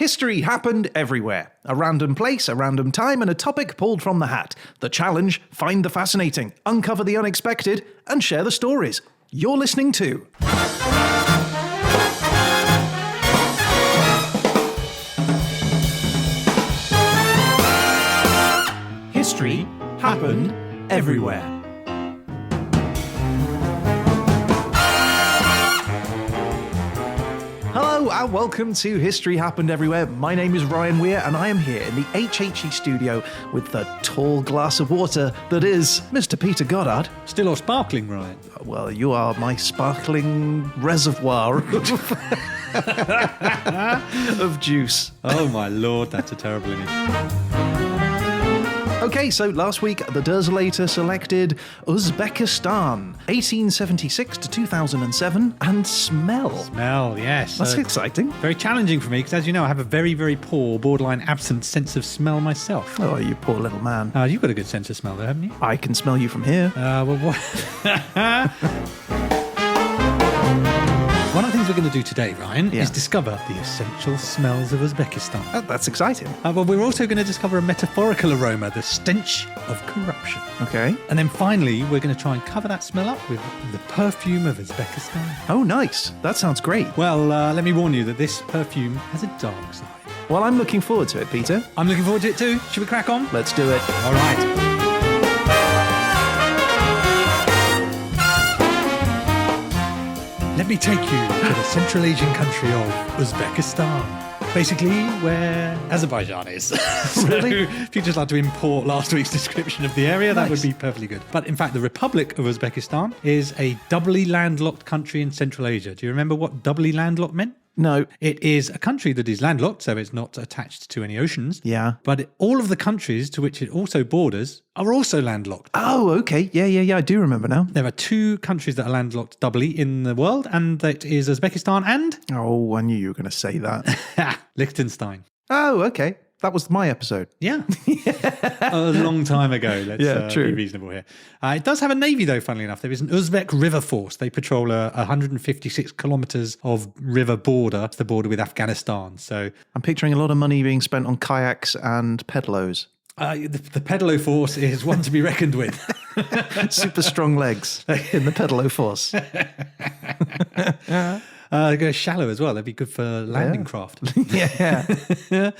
History happened everywhere. A random place, a random time, and a topic pulled from the hat. The challenge: find the fascinating, uncover the unexpected, and share the stories. You're listening to... History happened everywhere. Hello and welcome to History Happened Everywhere. My name is Ryan Weir and I am here in the HHE studio with the tall glass of water that is Mr. Peter Goddard. Still or sparkling, Ryan? Well, you are my sparkling reservoir of juice. Oh my lord, that's a terrible image. Okay, so last week the Derslator selected Uzbekistan, 1876 to 2007, and Smell. Smell, yes. That's exciting. Very challenging for me because, as you know, I have a very, very poor, borderline absent sense of smell myself. Oh, you poor little man. You've got a good sense of smell though, haven't you? I can smell you from here. Well, what? One of the things we're going to do today, Ryan, is discover the essential smells of Uzbekistan. Oh, that's exciting. But we're also going to discover a metaphorical aroma, the stench of corruption. Okay. And then finally, we're going to try and cover that smell up with the perfume of Uzbekistan. Oh, nice. That sounds great. Well, let me warn you that this perfume has a dark side. Well, I'm looking forward to it, Peter. I'm looking forward to it too. Should we crack on? Let's do it. All right. Let me take you to the Central Asian country of Uzbekistan. Basically, where Azerbaijan is. Really? So, if you'd just like to import last week's description of the area, that would be perfectly good. But in fact, the Republic of Uzbekistan is a doubly landlocked country in Central Asia. Do you remember what doubly landlocked meant? No. It is a country that is landlocked, so it's not attached to any oceans. Yeah. But all of the countries to which it also borders are also landlocked. Oh, okay. Yeah, I do remember now. There are two countries that are landlocked doubly in the world, and that is Uzbekistan and... Oh, I knew you were going to say that. Liechtenstein. Oh, okay. That was my episode. Yeah. A long time ago. Let's true. be reasonable here. It does have a navy, though, funnily enough. There is an Uzbek river force. They patrol 156 kilometres of river border, the border with Afghanistan. So I'm picturing a lot of money being spent on kayaks and pedlos. The pedalo force is one to be reckoned with. Super strong legs in the pedalo force. They go shallow as well. They'd be good for landing craft. Yeah.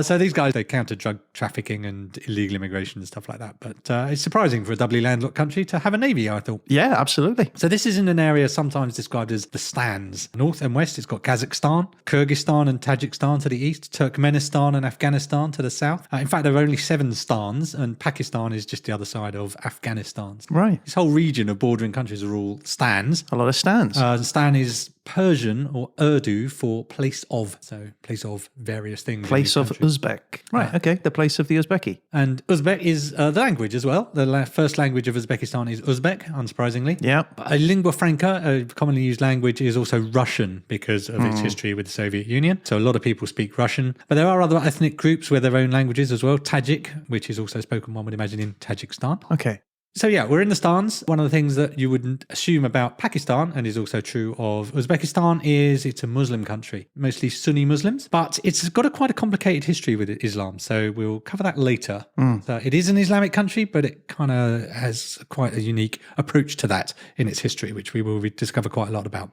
So these guys, they counter drug trafficking and illegal immigration and stuff like that. But it's surprising for a doubly landlocked country to have a navy, I thought. Yeah, absolutely. So this is in an area sometimes described as the stands. North and west, it's got Kazakhstan, Kyrgyzstan and Tajikistan to the east, Turkmenistan and Afghanistan to the south. In fact, there are only 7 stans, and Pakistan is just the other side of Afghanistan. Right. This whole region of bordering countries are all stans. A lot of stands. Stan is Persian or Urdu for place of. So place of various things. Place of Uzbek. Right, okay. The place of the Uzbeki. And Uzbek is the language as well. The first language of Uzbekistan is Uzbek, unsurprisingly. Yeah. A lingua franca, a commonly used language, is also Russian because of its history with the Soviet Union. So a lot of people speak Russian. But there are other ethnic groups with their own languages as well. Tajik, which is also spoken, one would imagine, in Tajikistan. Okay. So yeah, we're in the stans. One of the things that you wouldn't assume about Pakistan, and is also true of Uzbekistan, is it's a Muslim country, mostly Sunni Muslims, but it's got quite a complicated history with Islam. So we'll cover that later. So it is an Islamic country, but it kind of has quite a unique approach to that in its history, which we will discover quite a lot about.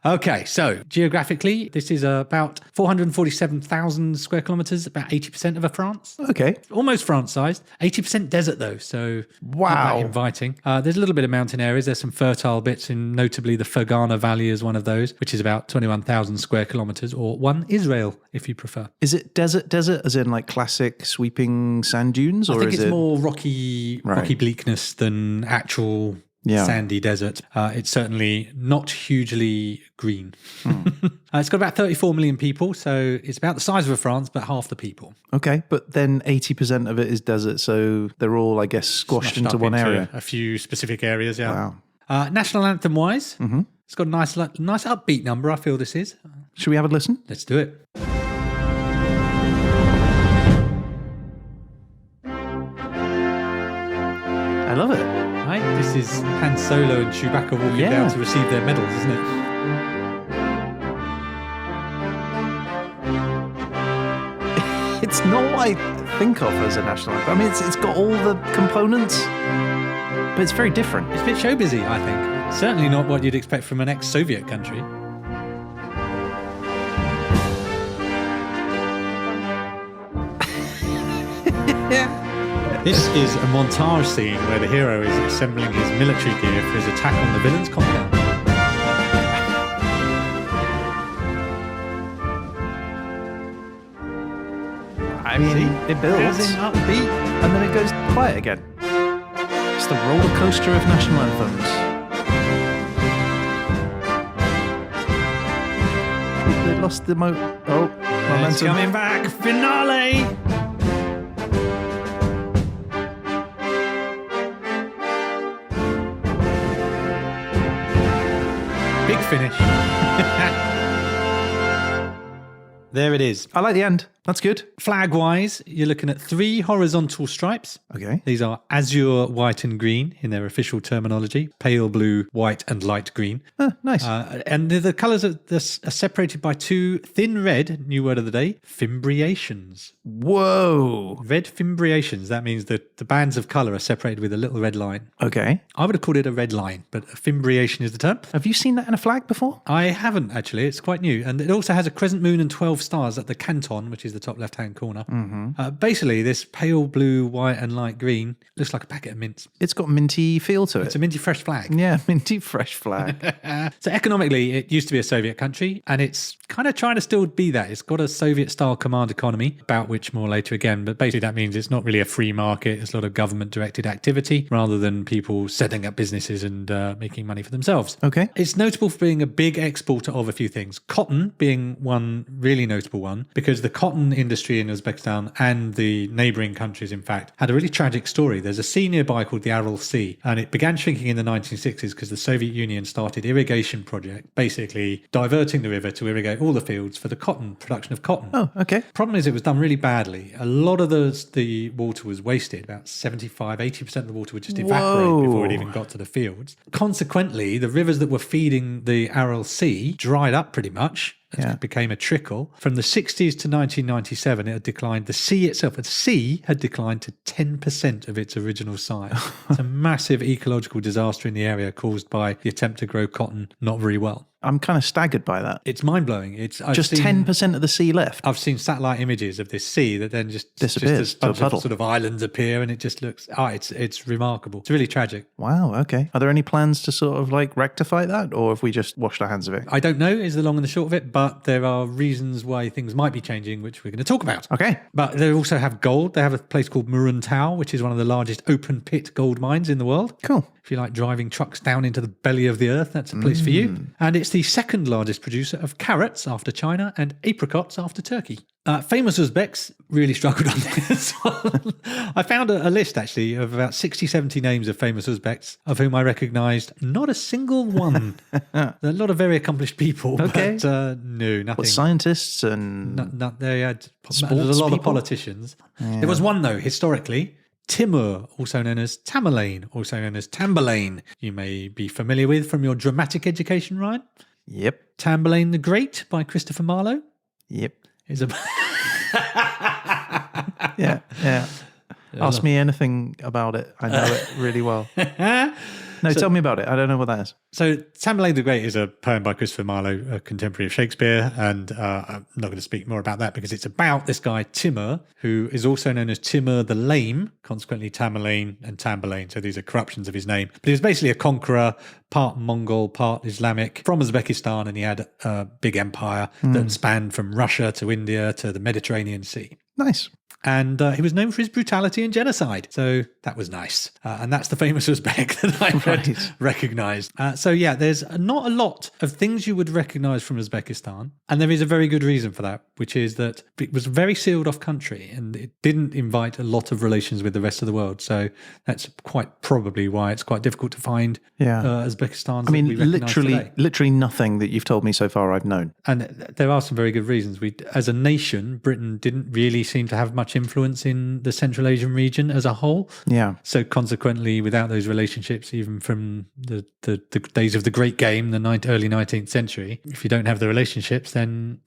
Okay, so geographically, this is about 447,000 square kilometres, about 80% of France. Okay. Almost France-sized. 80% desert, though, so wow, not that inviting. There's a little bit of mountain areas. There's some fertile bits, and notably the Fergana Valley is one of those, which is about 21,000 square kilometres, or one Israel, if you prefer. Is it desert, as in like classic sweeping sand dunes? Or I think is it's it more rocky bleakness than actual... sandy desert. It's certainly not hugely green. It's got about 34 million people, so it's about the size of France, but half the people. Okay, but then 80% of it is desert, so they're all, I guess, squashed into one area. A few specific areas, yeah. Wow. National anthem-wise, it's got a nice upbeat number, I feel this is. Should we have a listen? Let's do it. I love it. Right? This is Han Solo and Chewbacca walking down to receive their medals, isn't it? It's not what I think of as a national anthem. I mean, it's got all the components, but it's very different. It's a bit show busy, I think. Certainly not what you'd expect from an ex-Soviet country. This is a montage scene where the hero is assembling his military gear for his attack on the villain's compound. I mean, it builds, As in upbeat. and then it goes quiet again. It's the roller coaster of national anthems. They lost the momentum. It's coming back. Finale. Big finish. There it is. I like the end. That's good. Flag-wise, you're looking at 3 horizontal stripes. Okay. These are azure, white and green in their official terminology. Pale blue, white and light green. Nice. And the colours are separated by 2 thin red, new word of the day, fimbriations. Whoa. Red fimbriations. That means that the bands of colour are separated with a little red line. Okay. I would have called it a red line, but a fimbriation is the term. Have you seen that in a flag before? I haven't, actually. It's quite new. And it also has a crescent moon and 12 stars at the canton, which is the top left-hand corner. Basically, this pale blue, white and light green looks like a packet of mints. It's got minty feel to it. It's a minty fresh flag. Yeah, minty fresh flag. So economically, it used to be a Soviet country, and it's kind of trying to still be that. It's got a Soviet-style command economy, about which more later again. But basically, that means it's not really a free market. It's a lot of government-directed activity rather than people setting up businesses and making money for themselves. Okay. It's notable for being a big exporter of a few things. Cotton being one really notable one, because the cotton industry in Uzbekistan and the neighbouring countries, in fact, had a really tragic story. There's a sea nearby called the Aral Sea, and it began shrinking in the 1960s because the Soviet Union started irrigation project, basically diverting the river to irrigate all the fields for the production of cotton. Oh, okay. Problem is, it was done really badly. A lot of the water was wasted. About 75-80% of the water would just evaporate before it even got to the fields. Consequently, the rivers that were feeding the Aral Sea dried up pretty much. It became a trickle. From the 60s to 1997, it had declined. The sea itself, the sea had declined to 10% of its original size. It's a massive ecological disaster in the area caused by the attempt to grow cotton not very well. I'm kind of staggered by that. It's mind-blowing. I've Just seen 10% of the sea left. I've seen satellite images of this sea that then just Disappears just a bunch to a puddle. of sort of islands appear, and it just looks, it's remarkable. It's really tragic. Wow, okay. Are there any plans to sort of like rectify that, or have we just washed our hands of it? I don't know is the long and the short of it, but there are reasons why things might be changing, which we're going to talk about. Okay. But they also have gold. They have a place called Muruntau, which is one of the largest open pit gold mines in the world. Cool. If you like driving trucks down into the belly of the earth, that's a place for you. And it's the second largest producer of carrots after China and apricots after Turkey. Famous Uzbeks really struggled on this one. I found a list, actually, of about 60, 70 names of famous Uzbeks, of whom I recognised not a single one. A lot of very accomplished people, Okay. but no, nothing. What, scientists and... They had Sports there's a lot of people? politicians. There was one, though, historically. Timur, also known as Tamerlane, also known as Tamburlaine, you may be familiar with from your dramatic education, Ryan. Yep. Tamburlaine the Great by Christopher Marlowe Yep. is a... Yeah. Ask me anything about it. I know it really well. No, tell me about it. I don't know what that is. So Tamburlaine the Great is a poem by Christopher Marlowe, a contemporary of Shakespeare, and I'm not going to speak more about that because it's about this guy Timur, who is also known as Timur the Lame, consequently Tamerlane and Tamburlaine, so these are corruptions of his name. But he was basically a conqueror, part Mongol, part Islamic, from Uzbekistan, and he had a big empire that spanned from Russia to India to the Mediterranean Sea. Nice. And he was known for his brutality and genocide. So that was nice. And that's the famous Uzbek that I recognised. So yeah, there's not a lot of things you would recognise from Uzbekistan. And there is a very good reason for that, which is that it was a very sealed off country and it didn't invite a lot of relations with the rest of the world. So that's quite probably why it's quite difficult to find Uzbekistan. I mean, literally nothing that you've told me so far I've known. And there are some very good reasons. As a nation, Britain didn't really seem to have much much influence in the Central Asian region as a whole. Yeah. So consequently, without those relationships, even from the days of the Great Game, the early 19th century, if you don't have the relationships, then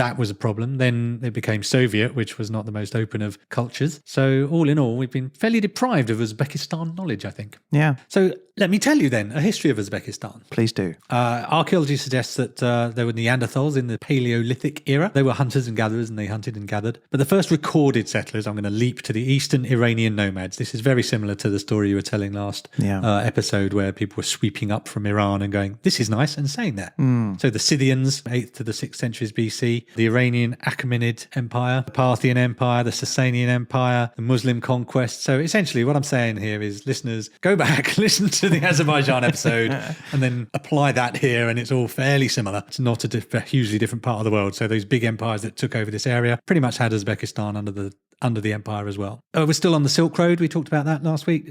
that was a problem. Then it became Soviet, which was not the most open of cultures. So all in all, we've been fairly deprived of Uzbekistan knowledge, I think. Yeah. So let me tell you then a history of Uzbekistan. Please do. Archaeology suggests that there were Neanderthals in the Paleolithic era. They were hunters and gatherers, and they hunted and gathered. But the first recorded settlers, I'm going to leap to the eastern Iranian nomads. This is very similar to the story you were telling last episode, where people were sweeping up from Iran and going, this is nice, and staying there. So the Scythians, 8th to the 6th centuries BC, the Iranian Achaemenid Empire, the Parthian Empire, the Sasanian Empire, the Muslim conquest. So essentially what I'm saying here is, listeners, go back, listen to the Azerbaijan episode, and then apply that here, and it's all fairly similar. It's not a hugely different part of the world. So those big empires that took over this area pretty much had Uzbekistan under the empire as well. We're still on the Silk Road. We talked about that last week.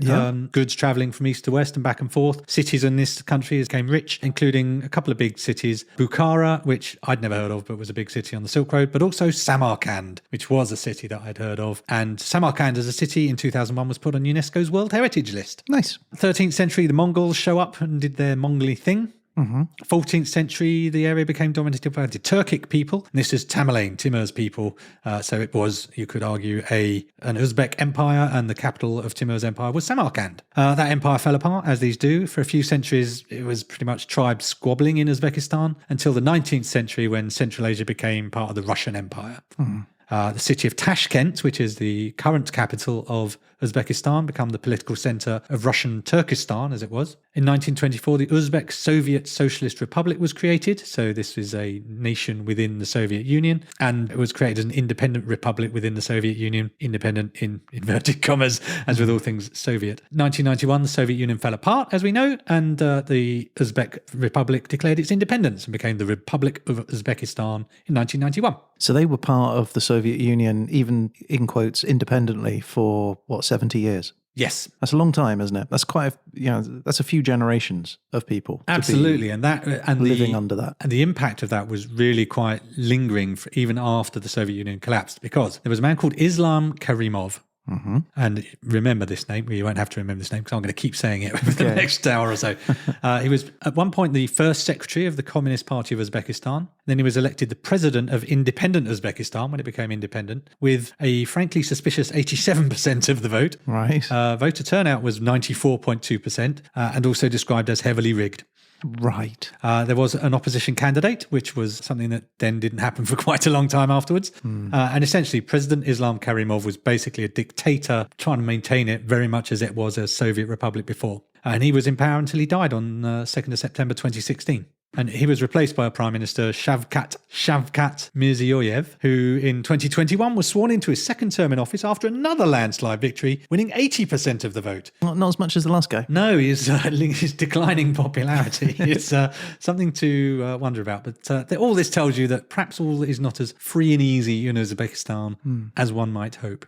Goods traveling from east to west and back and forth. Cities in this country became rich, including a couple of big cities. Bukhara, which I'd never heard of, but was a big city on the Silk Road, but also Samarkand, which was a city that I'd heard of. And Samarkand as a city in 2001 was put on UNESCO's World Heritage List. Nice. 13th century, the Mongols show up and did their Mongolian thing. 14th century, the area became dominated by the Turkic people. And this is Tamerlane, Timur's people. So it was, you could argue, an Uzbek empire, and the capital of Timur's empire was Samarkand. That empire fell apart, as these do. For a few centuries, it was pretty much tribes squabbling in Uzbekistan until the 19th century, when Central Asia became part of the Russian Empire. The city of Tashkent, which is the current capital of Uzbekistan, became the political center of Russian Turkestan, as it was. In 1924, the Uzbek Soviet Socialist Republic was created. So this is a nation within the Soviet Union, and it was created as an independent republic within the Soviet Union, independent in inverted commas, as with all things Soviet. 1991, the Soviet Union fell apart, as we know, and the Uzbek Republic declared its independence and became the Republic of Uzbekistan in 1991. So they were part of the Soviet Union, even in quotes, independently for, 70 years? Yes. That's a long time, isn't it? That's that's a few generations of people. Absolutely. And living under that. And the impact of that was really quite lingering even after the Soviet Union collapsed, because there was a man called Islam Karimov. And remember this name. Well, you won't have to remember this name, because I'm going to keep saying it for the next hour or so. He was at one point the first secretary of the Communist Party of Uzbekistan. Then he was elected the president of independent Uzbekistan when it became independent, with a frankly suspicious 87% of the vote. Right. Voter turnout was 94.2%, and also described as heavily rigged. Right. There was an opposition candidate, which was something that then didn't happen for quite a long time afterwards. And essentially, President Islam Karimov was basically a dictator, trying to maintain it very much as it was a Soviet republic before. And he was in power until he died on 2nd of September 2016. And he was replaced by a Prime Minister, Shavkat Mirziyoyev, who in 2021 was sworn into his second term in office after another landslide victory, winning 80% of the vote. Not as much as the last guy. No, his declining popularity. It's something to wonder about. But all this tells you that perhaps all is not as free and easy in Uzbekistan as one might hope.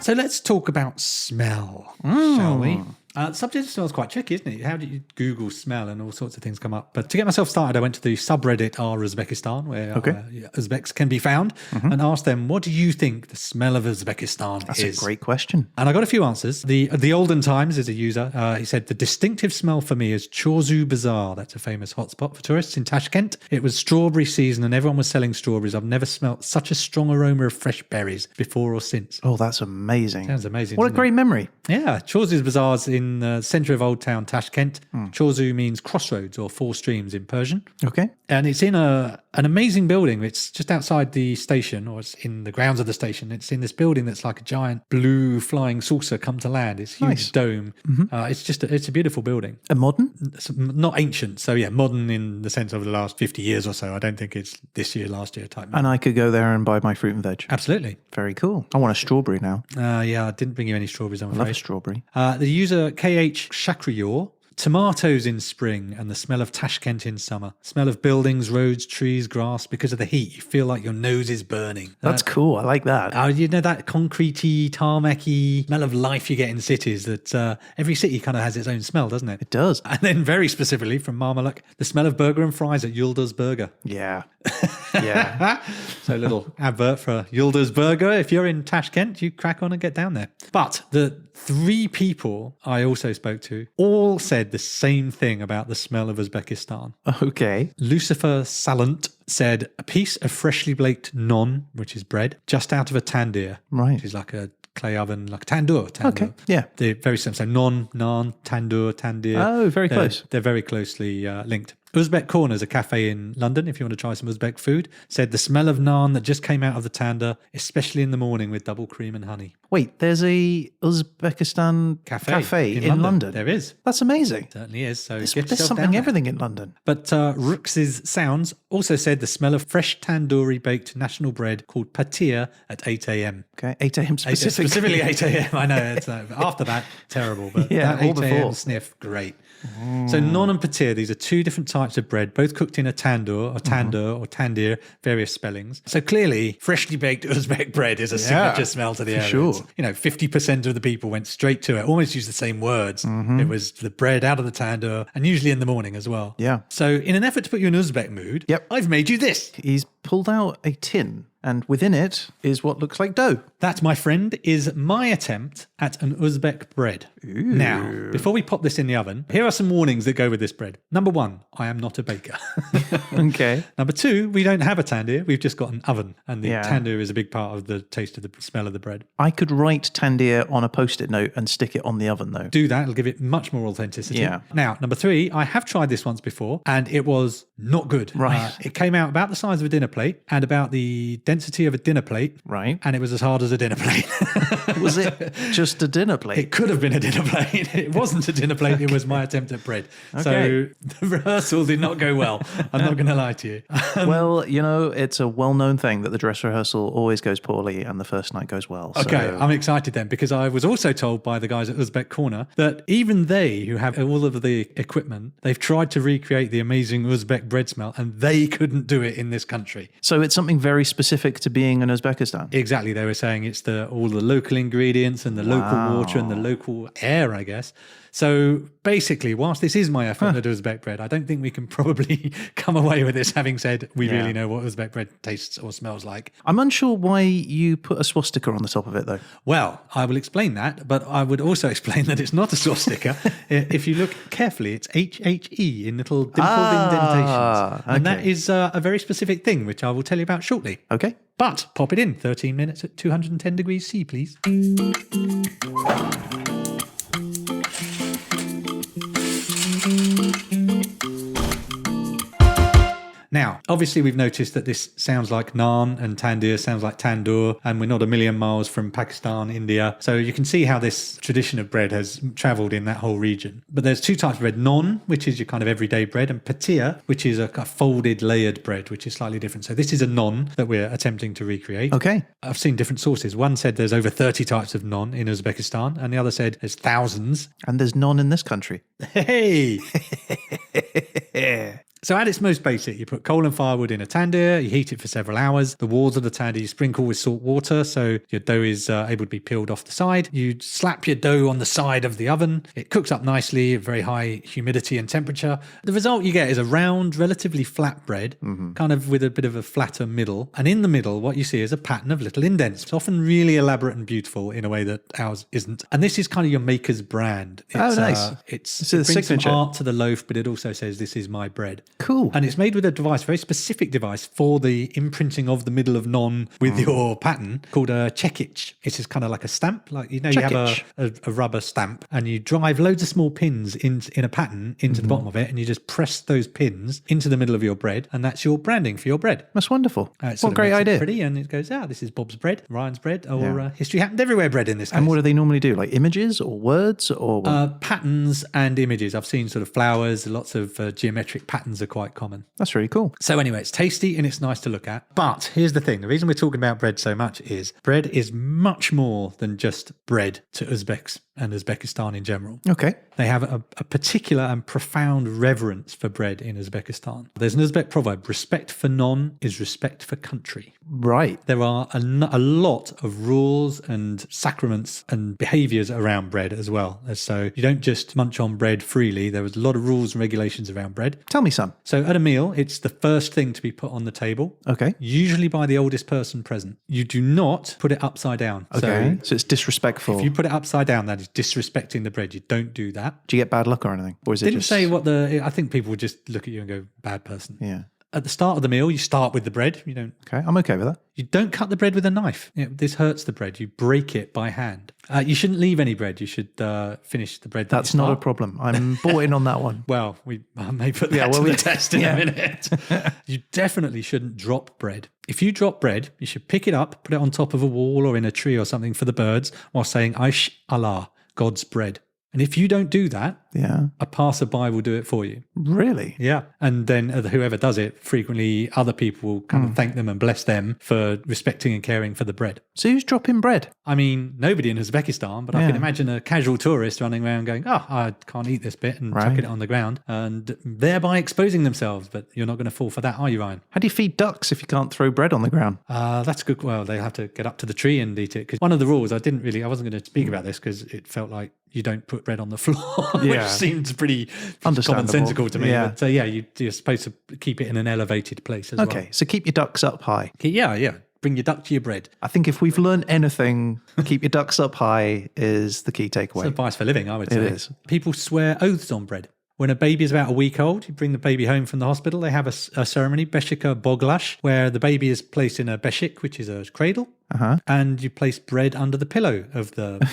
So let's talk about smell, shall we? The subject smells quite tricky, isn't it? How do you Google smell and all sorts of things come up? But to get myself started, I went to the subreddit r/Uzbekistan, where Uzbeks can be found, and asked them, what do you think the smell of Uzbekistan is? That's a great question. And I got a few answers. The Olden Times is a user. He said, the distinctive smell for me is Chorzu Bazaar. That's a famous hotspot for tourists in Tashkent. It was strawberry season and everyone was selling strawberries. I've never smelt such a strong aroma of fresh berries before or since. Oh, that's amazing. Sounds amazing. What a great memory. Yeah, Chorzu Bazaar's in the centre of Old Town Tashkent. Chorzu means crossroads or four streams in Persian. Okay. And it's in an amazing building. It's just outside the station, or it's in the grounds of the station. It's in this building that's like a giant blue flying saucer come to land. It's a huge dome. It's a beautiful building. And modern? It's not ancient. So yeah, modern in the sense of the last 50 years or so. I don't think it's this year, last year type. And I could go there and buy my fruit and veg. Absolutely. Very cool. I want a strawberry now. Yeah, I didn't bring you any strawberries, I'm afraid. I love a strawberry. The user KH Shakriyor tomatoes in spring and the smell of Tashkent in summer. Smell of buildings, roads, trees, grass. Because of the heat, you feel like your nose is burning. That's cool. I like that. You know that concretey, tarmacy smell of life you get in cities that every city kind of has its own smell, doesn't it? It does. And then very specifically from Marmaluk, the smell of burger and fries at Yildiz Burger. Yeah. Yeah. So a little advert for Yildiz Burger. If you're in Tashkent, you crack on and get down there. But the 3 people I also spoke to all said the same thing about the smell of Uzbekistan. Okay. Lucifer Salant said a piece of freshly baked non, which is bread, just out of a tandir. Right. Which is like a clay oven, like a tandoor. Okay, yeah. They're very similar. So non, naan, tandoor, tandir. Oh, very close. They're very closely linked. Uzbek Corner's a cafe in London, if you want to try some Uzbek food, said the smell of naan that just came out of the tandoor, especially in the morning with double cream and honey. Wait, there's a Uzbekistan cafe in London. There is. That's amazing. Certainly is. So There's get yourself something down there. everything in London. But Rooks's Sounds also said the smell of fresh tandoori baked national bread called patia at 8 a.m. Okay, 8 a.m. specifically. Specifically 8 a.m. I know. It's, after that, terrible. But Yeah, that all 8 a.m. before. sniff, great. So non and patir, these are 2 different types of bread, both cooked in a tandoor or tandir, various spellings. So clearly, freshly baked Uzbek bread is a signature smell to the area. sure. It's, 50% of the people went straight to it, almost used the same words. It was the bread out of the tandoor, and usually in the morning as well. Yeah. So in an effort to put you in Uzbek mood, Yep. I've made you this. He's pulled out a tin, and within it is what looks like dough. That, my friend, is my attempt at an Uzbek bread. Now, before we pop this in the oven, here are some warnings that go with this bread. Number 1, I am not a baker. Okay. Number 2, we don't have a tandoor. We've just got an oven. And the Yeah. tandoor is a big part of the taste of the smell of the bread. I could write tandir on a post-it note and stick it on the oven, though. Do that. It'll give it much more authenticity. Yeah. Now, number 3, I have tried this once before and it was not good. Right. It came out about the size of a dinner plate and about the density of a dinner plate. Right. And it was as hard as a dinner plate. Was it just a dinner plate? It could have been a dinner plate. It wasn't a dinner plate. It was my attempt at bread. Okay. So the rehearsal did not go well. I'm not going to lie to you. Well, it's a well-known thing that the dress rehearsal always goes poorly and the first night goes well. Okay, So. I'm excited then because I was also told by the guys at Uzbek Corner that even they, who have all of the equipment, they've tried to recreate the amazing Uzbek bread smell and they couldn't do it in this country. So it's something very specific to being in Uzbekistan. Exactly. They were saying it's all the local ingredients and the local water and the local air, I guess. So basically, whilst this is my effort at Uzbek bread, I don't think we can probably come away with this having said we really know what Uzbek bread tastes or smells like. I'm unsure why you put a swastika on the top of it, though. Well, I will explain that, but I would also explain that it's not a swastika. If you look carefully, it's HHE in little dimpled indentations. And that is a very specific thing, which I will tell you about shortly. Okay. But pop it in, 13 minutes at 210 degrees C, please. Now, obviously, we've noticed that this sounds like naan and tandoor sounds like tandoor, and we're not a million miles from Pakistan, India. So you can see how this tradition of bread has travelled in that whole region. But there's 2 types of bread, naan, which is your kind of everyday bread, and patia, which is a folded layered bread, which is slightly different. So this is a naan that we're attempting to recreate. Okay. I've seen different sources. One said there's over 30 types of naan in Uzbekistan, and the other said there's thousands. And there's none in this country. Hey! So at its most basic, you put coal and firewood in a tandoor, you heat it for several hours. The walls of the tandoor you sprinkle with salt water so your dough is able to be peeled off the side. You slap your dough on the side of the oven. It cooks up nicely at very high humidity and temperature. The result you get is a round, relatively flat bread, kind of with a bit of a flatter middle. And in the middle, what you see is a pattern of little indents. It's often really elaborate and beautiful in a way that ours isn't. And this is kind of your maker's brand. It's, nice. It the brings some signature. art to the loaf, but it also says this is my bread. Cool. And it's made with a device, a very specific device for the imprinting of the middle of non with your pattern called a chekic. It's just kind of like a stamp, like you have a rubber stamp and you drive loads of small pins in a pattern into the bottom of it and you just press those pins into the middle of your bread and that's your branding for your bread. That's wonderful. It sort What a of great makes it idea. pretty and it goes, this is Bob's bread, Ryan's bread, or History Happened Everywhere bread in this case. And what do they normally do? Like images or words or what? Patterns and images. I've seen sort of flowers, lots of geometric patterns are quite common. That's really cool. So anyway, it's tasty and it's nice to look at. But here's the thing. The reason we're talking about bread so much is bread is much more than just bread to Uzbeks and Uzbekistan in general. Okay. They have a particular and profound reverence for bread in Uzbekistan. There's an Uzbek proverb, respect for none is respect for country. Right. There are a lot of rules and sacraments and behaviours around bread as well. So you don't just munch on bread freely. There was a lot of rules and regulations around bread. Tell me some. So at a meal, it's the first thing to be put on the table. Okay. Usually by the oldest person present. You do not put it upside down. Okay. So it's disrespectful. If you put it upside down, that is disrespecting the bread. You don't do that. Do you get bad luck or anything? Or is it Didn't just... say what the... I think people would just look at you and go, bad person. Yeah. At the start of the meal, you start with the bread. You don't... Okay, I'm okay with that. You don't cut the bread with a knife. This hurts the bread. You break it by hand. You shouldn't leave any bread. You should finish the bread. That's not a problem. I'm bought in on that one. Well, we may put that to the test in a minute. You definitely shouldn't drop bread. If you drop bread, you should pick it up, put it on top of a wall or in a tree or something for the birds while saying, Aish Allah, God's bread. And if you don't do that, a passerby will do it for you. Really? Yeah. And then whoever does it, frequently other people will kind of thank them and bless them for respecting and caring for the bread. So who's dropping bread? I mean, nobody in Uzbekistan, but I can imagine a casual tourist running around going, oh, I can't eat this bit and chucking it on the ground and thereby exposing themselves. But you're not going to fall for that, are you, Ryan? How do you feed ducks if you can't throw bread on the ground? That's good. Well, they have to get up to the tree and eat it. Because one of the rules, I wasn't going to speak about this because it felt like you don't put bread on the floor, which seems pretty commonsensical to me. Yeah. But you're supposed to keep it in an elevated place as well. Okay, so keep your ducks up high. Yeah. Bring your duck to your bread. I think if we've learned anything, keep your ducks up high is the key takeaway. It's advice for living, I would say. It is. People swear oaths on bread. When a baby is about a week old, you bring the baby home from the hospital, they have a ceremony, Beshika Boglash, where the baby is placed in a beshik, which is a cradle, and you place bread under the pillow of the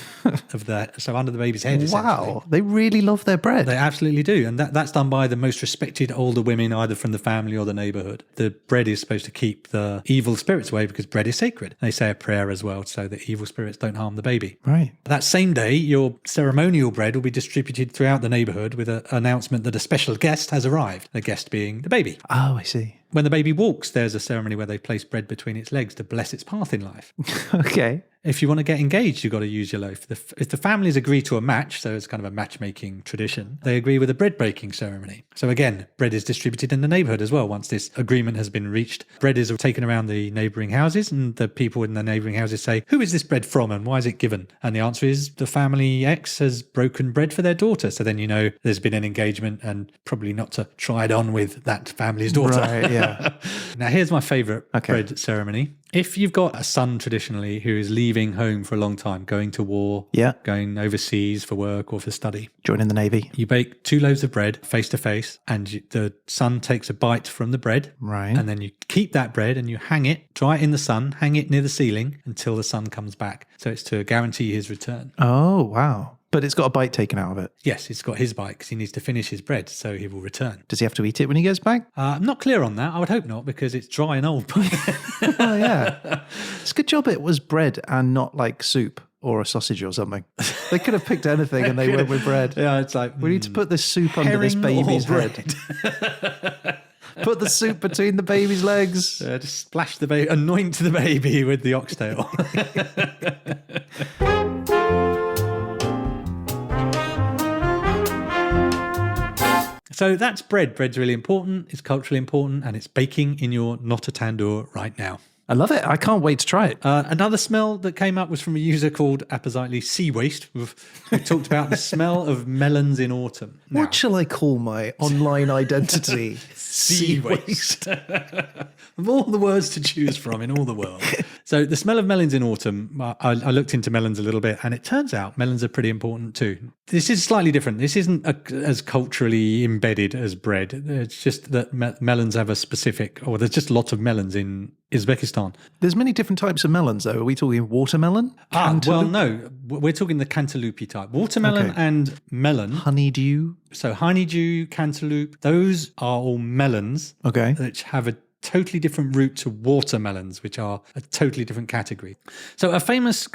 so under the baby's head. Wow, they really love their bread. They absolutely do, and that's done by the most respected older women, either from the family or the neighbourhood. The bread is supposed to keep the evil spirits away because bread is sacred. They say a prayer as well so that evil spirits don't harm the baby. Right. That same day, your ceremonial bread will be distributed throughout the neighbourhood with an announcement that a special guest has arrived, the guest being the baby. Oh, I see. When the baby walks, there's a ceremony where they place bread between its legs to bless its path in life. Okay. If you want to get engaged, you've got to use your loaf. If the families agree to a match, so it's kind of a matchmaking tradition, they agree with a bread breaking ceremony. So again, bread is distributed in the neighbourhood as well. Once this agreement has been reached, bread is taken around the neighbouring houses and the people in the neighbouring houses say, who is this bread from and why is it given? And the answer is the family X has broken bread for their daughter. So then you know there's been an engagement and probably not to try it on with that family's daughter. Right, yeah. Now here's my favourite bread ceremony. If you've got a son traditionally who is leaving home for a long time, going to war, going overseas for work or for study, joining the Navy, you bake 2 loaves of bread face to face and the son takes a bite from the bread. Right. And then you keep that bread and you hang it, dry it in the sun, hang it near the ceiling until the sun comes back. So it's to guarantee his return. Oh, wow. But it's got a bite taken out of it. Yes, it's got his bite because he needs to finish his bread, so he will return. Does he have to eat it when he gets back? I'm not clear on that. I would hope not because it's dry and old. Oh, yeah. It's a good job it was bread and not like soup or a sausage or something. They could have picked anything and they went with bread. Yeah, it's like... We need to put this soup under this baby's head. Put the soup between the baby's legs. Just splash the baby, anoint the baby with the oxtail. So that's bread. Bread's really important, it's culturally important, and it's baking in your not a tandoor right now. I love it. I can't wait to try it. Another smell that came up was from a user called appositely Sea Waste. We talked about the smell of melons in autumn. Now, what shall I call my online identity? Sea Waste. Of all the words to choose from in all the world. So the smell of melons in autumn, I looked into melons a little bit and it turns out melons are pretty important too. This is slightly different. This isn't as culturally embedded as bread. It's just that melons have a specific, or there's just a lot of melons in Uzbekistan. There's many different types of melons though. Are we talking watermelon? Well, no. We're talking the cantaloupe type. Watermelon and melon. Honeydew? So honeydew, cantaloupe, those are all melons which have a totally different route to watermelons, which are a totally different category. So a famous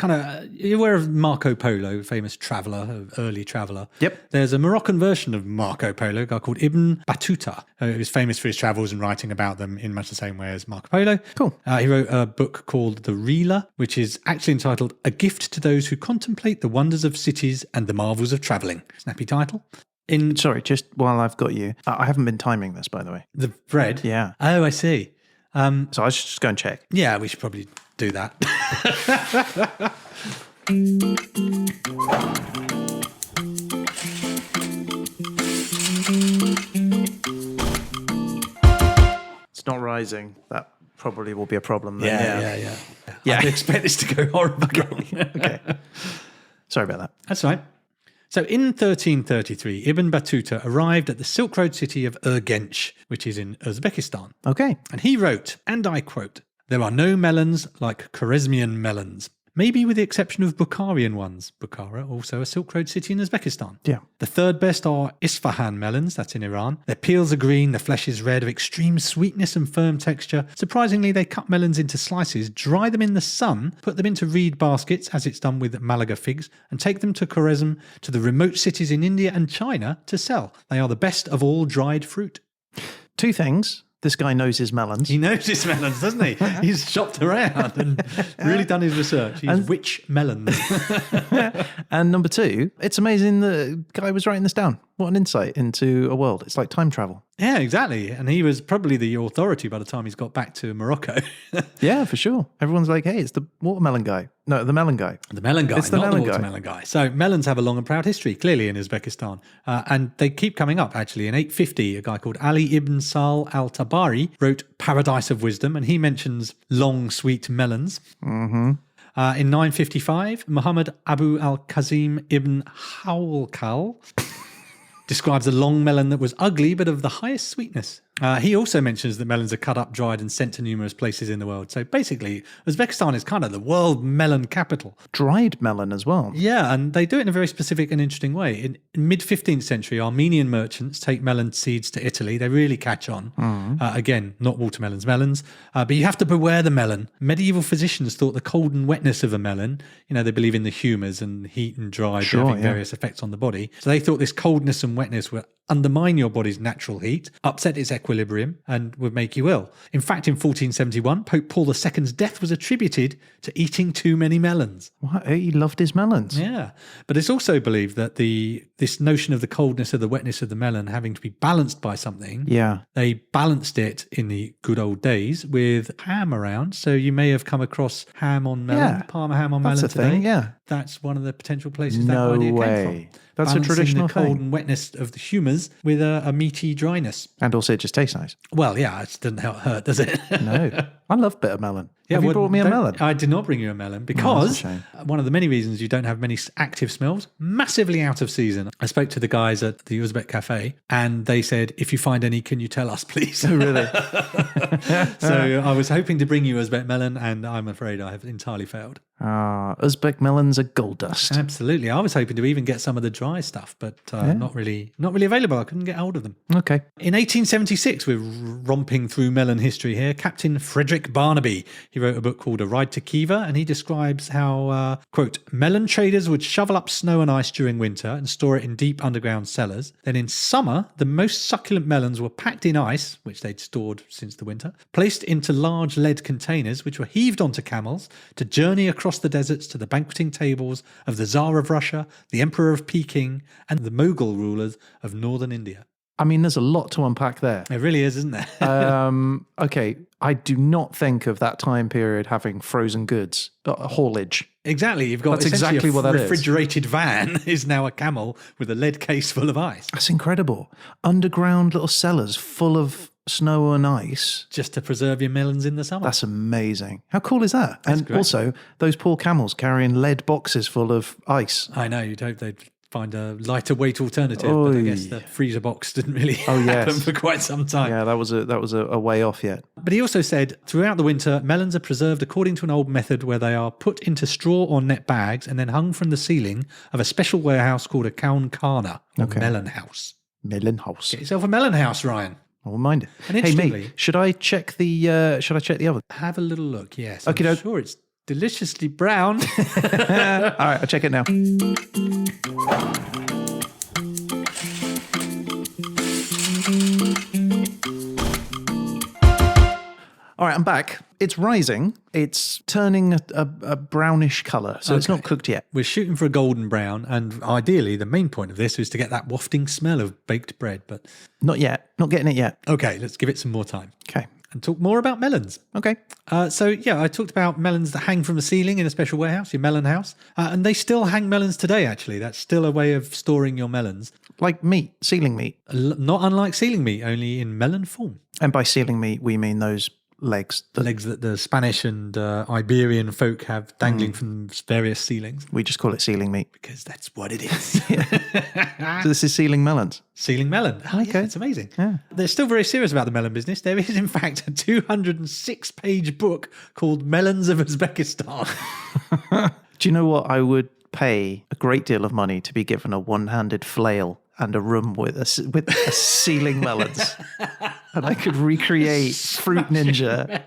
you're aware of Marco Polo, famous traveller, early traveller. Yep. There's a Moroccan version of Marco Polo, a guy called Ibn Battuta, who was famous for his travels and writing about them in much the same way as Marco Polo. Cool. He wrote a book called The Reeler, which is actually entitled A Gift to Those Who Contemplate the Wonders of Cities and the Marvels of Travelling. Snappy title. Sorry, just while I've got you, I haven't been timing this, by the way. The bread? Yeah. Oh, I see. So I should just go and check. Yeah, we should probably do that. It's not rising. That probably will be a problem then. Yeah. I expect this to go horribly wrong. Okay. Sorry about that. That's right. So in 1333, Ibn Battuta arrived at the Silk Road city of Urgench, which is in Uzbekistan. Okay. And he wrote, and I quote, "There are no melons like Khwarezmian melons, maybe with the exception of Bukharian ones." Bukhara, also a Silk Road city in Uzbekistan. Yeah. The third best are Isfahan melons, that's in Iran. Their peels are green, the flesh is red, of extreme sweetness and firm texture. Surprisingly, they cut melons into slices, dry them in the sun, put them into reed baskets, as it's done with Malaga figs, and take them to Khwarezm, to the remote cities in India and China to sell. They are the best of all dried fruit. Two things. This guy knows his melons. He knows his melons, doesn't he? He's shopped around and really done his research. He's which melons? And number two, it's amazing the guy was writing this down. What an insight into a world. It's like time travel. Yeah, exactly. And he was probably the authority by the time he's got back to Morocco. Yeah, for sure. Everyone's like, hey, it's the watermelon guy. No, the melon guy. The melon guy, It's the not melon the guy. watermelon guy. So melons have a long and proud history, clearly in Uzbekistan. And they keep coming up, actually. In 850, a guy called Ali ibn Sal al-Tabari wrote Paradise of Wisdom, and he mentions long, sweet melons. Mm-hmm. In 955, Muhammad Abu al-Kazim ibn Hawlkal describes a long melon that was ugly but of the highest sweetness. He also mentions that melons are cut up, dried and sent to numerous places in the world. So basically, Uzbekistan is kind of the world melon capital. Dried melon as well. Yeah, and they do it in a very specific and interesting way. In mid-15th century, Armenian merchants take melon seeds to Italy. They really catch on. Again, not watermelons, melons. But you have to beware the melon. Medieval physicians thought the cold and wetness of a melon, they believe in the humours and heat and dry having various effects on the body. So they thought this coldness and wetness would undermine your body's natural heat, upset its equilibrium, and would make you ill. In fact, in 1471, Pope Paul II's death was attributed to eating too many melons. What? He loved his melons. Yeah. But it's also believed that this notion of the coldness or the wetness of the melon having to be balanced by something, they balanced it in the good old days with ham around. So you may have come across ham on melon, Parma ham on melon That's a today. thing, yeah. That's one of the potential places that No idea way. came from. That's a Balancing traditional the cold thing. and wetness of the humours with a meaty dryness. And also it just tastes nice. Well, yeah, it doesn't hurt, does it? No. I love bit of melon. Have you well, brought me a melon? I did not bring you a melon that's a because shame. one of the many reasons you don't have many active smells, massively out of season. I spoke to the guys at the Uzbek cafe and they said, if you find any, can you tell us, please? Oh, really? So I was hoping to bring you Uzbek melon and I'm afraid I have entirely failed. Uzbek melons are gold dust. Absolutely. I was hoping to even get some of the dry stuff, but not really available. I couldn't get hold of them. Okay. In 1876, we're romping through melon history here, Captain Frederick Barnaby. He wrote a book called A Ride to Khiva, and he describes how, quote, melon traders would shovel up snow and ice during winter and store it in deep underground cellars. Then in summer, the most succulent melons were packed in ice, which they'd stored since the winter, placed into large lead containers, which were heaved onto camels to journey across the deserts to the banqueting tables of the Tsar of Russia, the Emperor of Peking, and the Mughal rulers of northern India. I mean, there's a lot to unpack there. It really is, isn't there? Okay, I do not think of that time period having frozen goods, haulage. Exactly. You've got That's exactly what that is. refrigerated van is now a camel with a lead case full of ice. That's incredible. Underground little cellars full of snow and ice. Just to preserve your melons in the summer. That's amazing. How cool is that? That's and great. also, those poor camels carrying lead boxes full of ice. I know, you'd hope they'd find a lighter weight alternative, but I guess the freezer box didn't really happen for quite some time. Yeah, that was a way off yet. But he also said, throughout the winter, melons are preserved according to an old method where they are put into straw or net bags and then hung from the ceiling of a special warehouse called a kaun khana, or melon house. Melon house. Get yourself a melon house, Ryan. I won't mind it. And Hey, interestingly- mate, should I check the oven? Have a little look, yes. Okey I'm doke. sure it's deliciously brown. All right, I'll check it now. All right, I'm back. It's rising. It's turning a brownish colour, so it's not cooked yet. We're shooting for a golden brown, and ideally the main point of this is to get that wafting smell of baked bread. But Not yet. Not getting it yet. okay, let's give it some more time Okay. and talk more about melons. Okay. So I talked about melons that hang from the ceiling in a special warehouse, your melon house, and they still hang melons today. Actually, that's still a way of storing your melons, Like meat, sealing meat. not unlike sealing meat, only in melon form. And by sealing meat, we mean those legs The that legs that the Spanish and Iberian folk have dangling from various ceilings, we just call it sealing meat. because that's what it is. So this is sealing melons. Sealing melon. Oh, yeah, it's amazing. Yeah. They're still very serious about the melon business. There is, in fact, a 206-page book called Melons of Uzbekistan. Do you know what? I would pay a great deal of money to be given a one-handed flail and a room with a sealing melons. And I could recreate Fruit Ninja.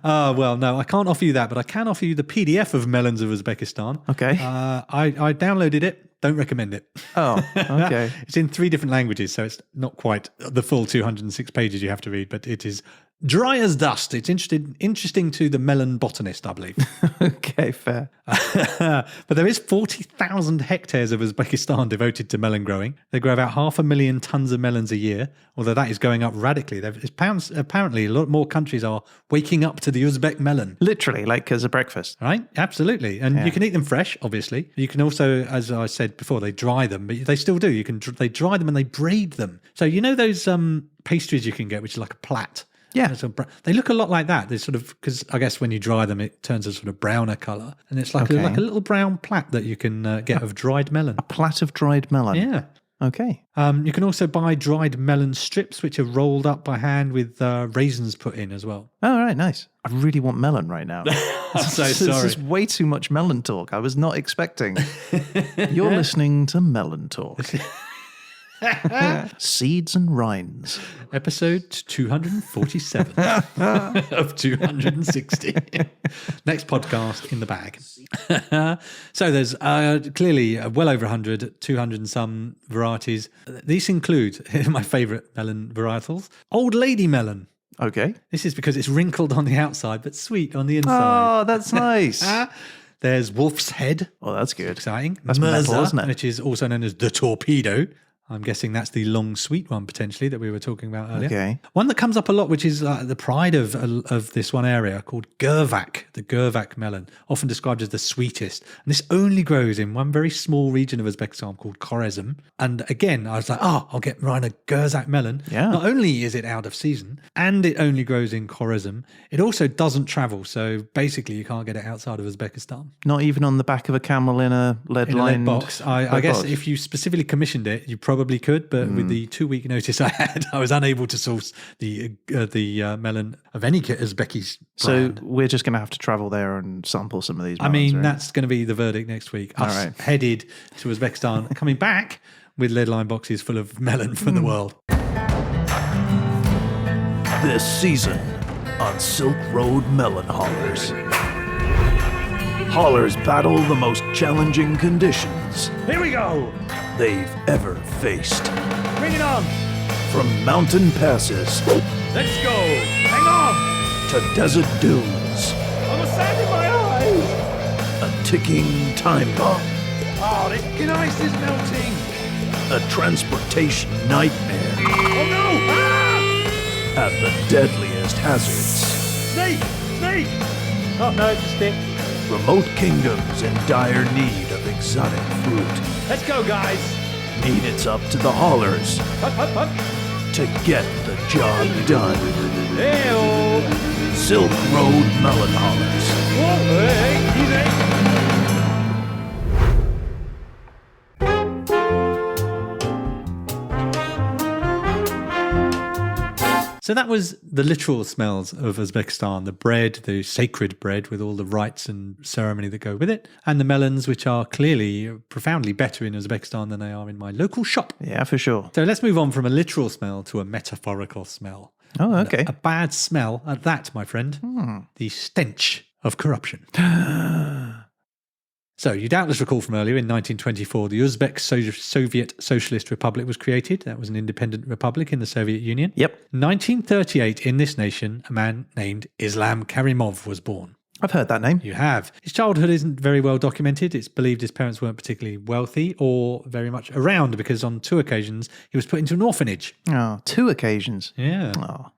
Well, no, I can't offer you that, but I can offer you the PDF of Melons of Uzbekistan. Okay. I downloaded it. Don't recommend it. Oh, okay. It's in 3 different languages, so it's not quite the full 206 pages you have to read, but it is dry as dust. It's interesting to the melon botanist, I believe. Okay, fair. But there is 40,000 hectares of Uzbekistan devoted to melon growing. They grow about 500,000 tons of melons a year, although that is going up radically. Apparently, a lot more countries are waking up to the Uzbek melon. Literally, like as a breakfast. Right? Absolutely. And you can eat them fresh, obviously. You can also, as I said before, they dry them, but they still do. They dry them and they braid them. So you know those pastries you can get, which is like a plait? Yeah. They look a lot like that. They sort of, because I guess when you dry them, it turns a sort of browner colour. And it's like, like a little brown plait that you can get of dried melon. A plait of dried melon. Yeah. Okay. You can also buy dried melon strips, which are rolled up by hand with raisins put in as well. Oh, all right, nice. I really want melon right now. I'm so This sorry. is way too much melon talk. I was not expecting. You're listening to Melon Talk. Seeds and rinds. Episode 247 of 260. Next podcast in the bag. So there's clearly well over 100, 200 and some varieties. These include my favourite melon varietals, Old Lady Melon. Okay. This is because it's wrinkled on the outside but sweet on the inside. Oh, that's nice. There's Wolf's Head. Oh, that's good. Exciting. That's metal, Mirza, isn't it? which is also known as the Torpedo. I'm guessing that's the long, sweet one, potentially, that we were talking about earlier. Okay. One that comes up a lot, which is the pride of this one area, called Gurvak, the Gurvak melon, often described as the sweetest. And this only grows in one very small region of Uzbekistan called Khorezm. And again, I was like, I'll get Ryan a Gurvak melon. Yeah. Not only is it out of season, and it only grows in Khorezm, it also doesn't travel. So basically, you can't get it outside of Uzbekistan. Not even on the back of a camel in a In a lead lead-lined box. I guess box. if you specifically commissioned it, you probably could, but with the 2-week notice I had, I was unable to source the melon of any Uzbeki's So brand. we're just going to have to travel there and sample some of these I melons, mean, right? that's going to be the verdict next week. Us right. headed to Uzbekistan, coming back with lead line boxes full of melon from the world. This season on Silk Road Melon Haulers. Haulers battle the most challenging conditions Here we go! they've ever faced. Bring it on! From mountain passes Let's go! Hang on! to desert dunes, I'm a sand in my eyes! a ticking time bomb, Oh, this skin ice is melting! a transportation nightmare, Oh no! Ah! and the deadliest hazards. Snake! Snake! Oh no, it's a stick. Remote kingdoms in dire need of exotic fruit. Let's go, guys! Mean it's up to the haulers Hup, hup, hup. to get the job done. Hey-oh! Silk Road Melon Haulers. Whoa, hey, easy! So that was the literal smells of Uzbekistan, the bread, the sacred bread with all the rites and ceremony that go with it, and the melons, which are clearly profoundly better in Uzbekistan than they are in my local shop. Yeah, for sure. So let's move on from a literal smell to a metaphorical smell. Oh, okay. A bad smell at that, my friend. The stench of corruption. So you doubtless recall from earlier, in 1924, the Uzbek Soviet Socialist Republic was created. That was an independent republic in the Soviet Union. Yep. 1938, in this nation, a man named Islam Karimov was born. I've heard that name. You have. His childhood isn't very well documented. It's believed his parents weren't particularly wealthy or very much around, because on 2 occasions he was put into an orphanage. Oh, 2 occasions. Yeah. Oh.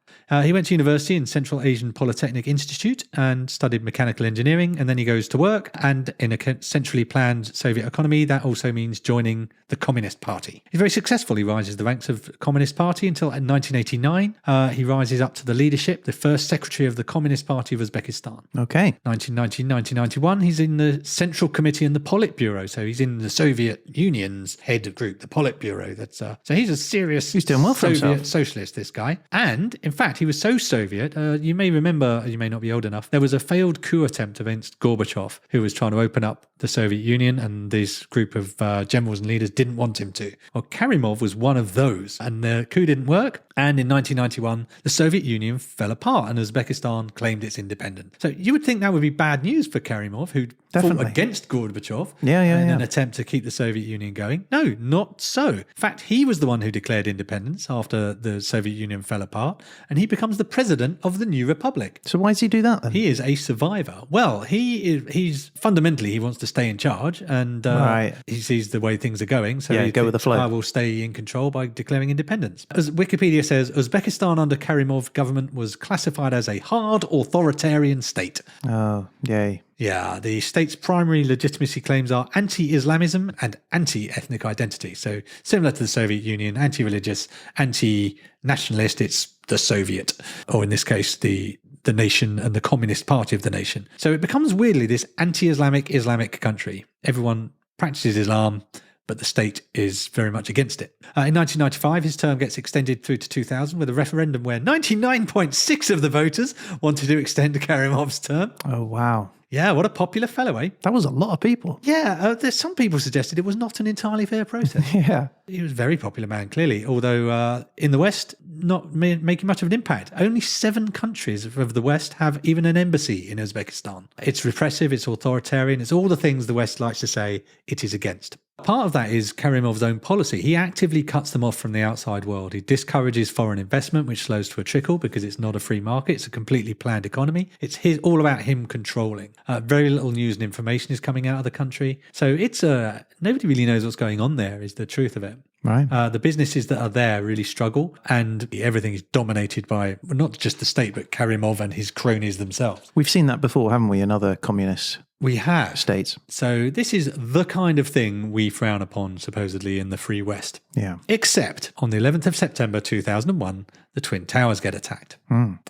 He went to university in Central Asian Polytechnic Institute and studied mechanical engineering, and then he goes to work, and in a centrally planned Soviet economy, that also means joining the Communist Party. He's very successful. He rises the ranks of the Communist Party until 1989. He rises up to the leadership, the first secretary of the Communist Party of Uzbekistan. Okay. 1990, 1991, he's in the Central Committee and the Politburo. So he's in the Soviet Union's head group, the Politburo. So he's a serious He's doing well for Soviet himself. socialist, this guy. And in fact, he was so Soviet, you may remember, you may not be old enough, there was a failed coup attempt against Gorbachev, who was trying to open up the Soviet Union, and this group of generals and leaders didn't want him to. Well, Karimov was one of those, and the coup didn't work. And in 1991, the Soviet Union fell apart and Uzbekistan claimed its independence. So you would think that would be bad news for Karimov, who Definitely. fought against Gorbachev in Yeah. an attempt to keep the Soviet Union going. No, not so. In fact, he was the one who declared independence after the Soviet Union fell apart, and he becomes the president of the new republic. So why does he do that then? He is a survivor. Well, he's fundamentally, he wants to stay in charge, and Right. he sees the way things are going. So Yeah, he go with the thinks, flow. I will stay in control by declaring independence. As Wikipedia says, Uzbekistan under Karimov government was classified as a hard authoritarian state. Oh, yay. Yeah, the state's primary legitimacy claims are anti-Islamism and anti-ethnic identity. So similar to the Soviet Union, anti-religious, anti-nationalist, it's the Soviet, or in this case, the nation and the Communist Party of the nation. So it becomes weirdly this anti-Islamic country. Everyone practices Islam, but the state is very much against it. In 1995, his term gets extended through to 2000 with a referendum where 99.6% of the voters wanted to extend Karimov's term. Oh, wow. Yeah, what a popular fellow, eh? That was a lot of people. Yeah, there's some people suggested it was not an entirely fair process. Yeah. He was a very popular man, clearly, although in the West, not making much of an impact. Only 7 countries of the West have even an embassy in Uzbekistan. It's repressive, it's authoritarian, it's all the things the West likes to say it is against. Part of that is Karimov's own policy. He actively cuts them off from the outside world. He discourages foreign investment, which slows to a trickle because it's not a free market. It's a completely planned economy. It's all about him controlling. Very little news and information is coming out of the country. So it's nobody really knows what's going on there, is the truth of it. Right. The businesses that are there really struggle, and everything is dominated by not just the state, but Karimov and his cronies themselves. We've seen that before, haven't we, in other communist We have. states? So this is the kind of thing we frown upon, supposedly, in the Free West. Yeah. Except on the 11th of September 2001, the Twin Towers get attacked.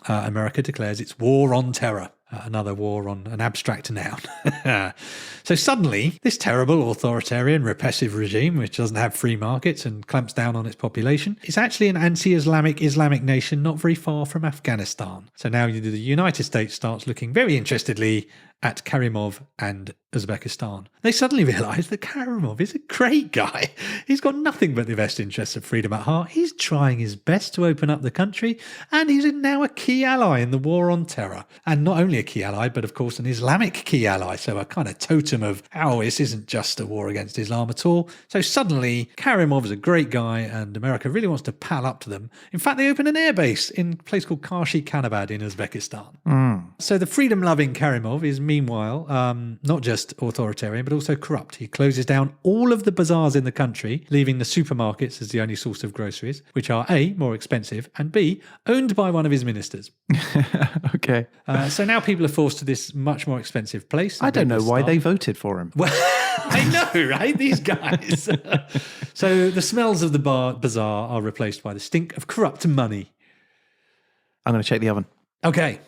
America declares its war on terror. Another war on an abstract noun. So suddenly, this terrible authoritarian repressive regime, which doesn't have free markets and clamps down on its population, is actually an anti-Islamic nation not very far from Afghanistan. So now the United States starts looking very interestedly at Karimov and Uzbekistan. They suddenly realise that Karimov is a great guy. He's got nothing but the best interests of freedom at heart. He's trying his best to open up the country, and he's now a key ally in the war on terror. And not only a key ally, but of course an Islamic key ally, so a kind of totem of, this isn't just a war against Islam at all. So suddenly, Karimov is a great guy, and America really wants to pal up to them. In fact, they open an airbase in a place called Karshi Kanabad in Uzbekistan. So the freedom-loving Karimov is meanwhile not just authoritarian, but also corrupt. He closes down all of the bazaars in the country, leaving the supermarkets as the only source of groceries, which are A, more expensive, and B, owned by one of his ministers. Okay. So now people are forced to this much more expensive place. I don't know why they voted for him. Well, I know, right? These guys. So the smells of the bazaar are replaced by the stink of corrupt money. I'm going to check the oven. Okay.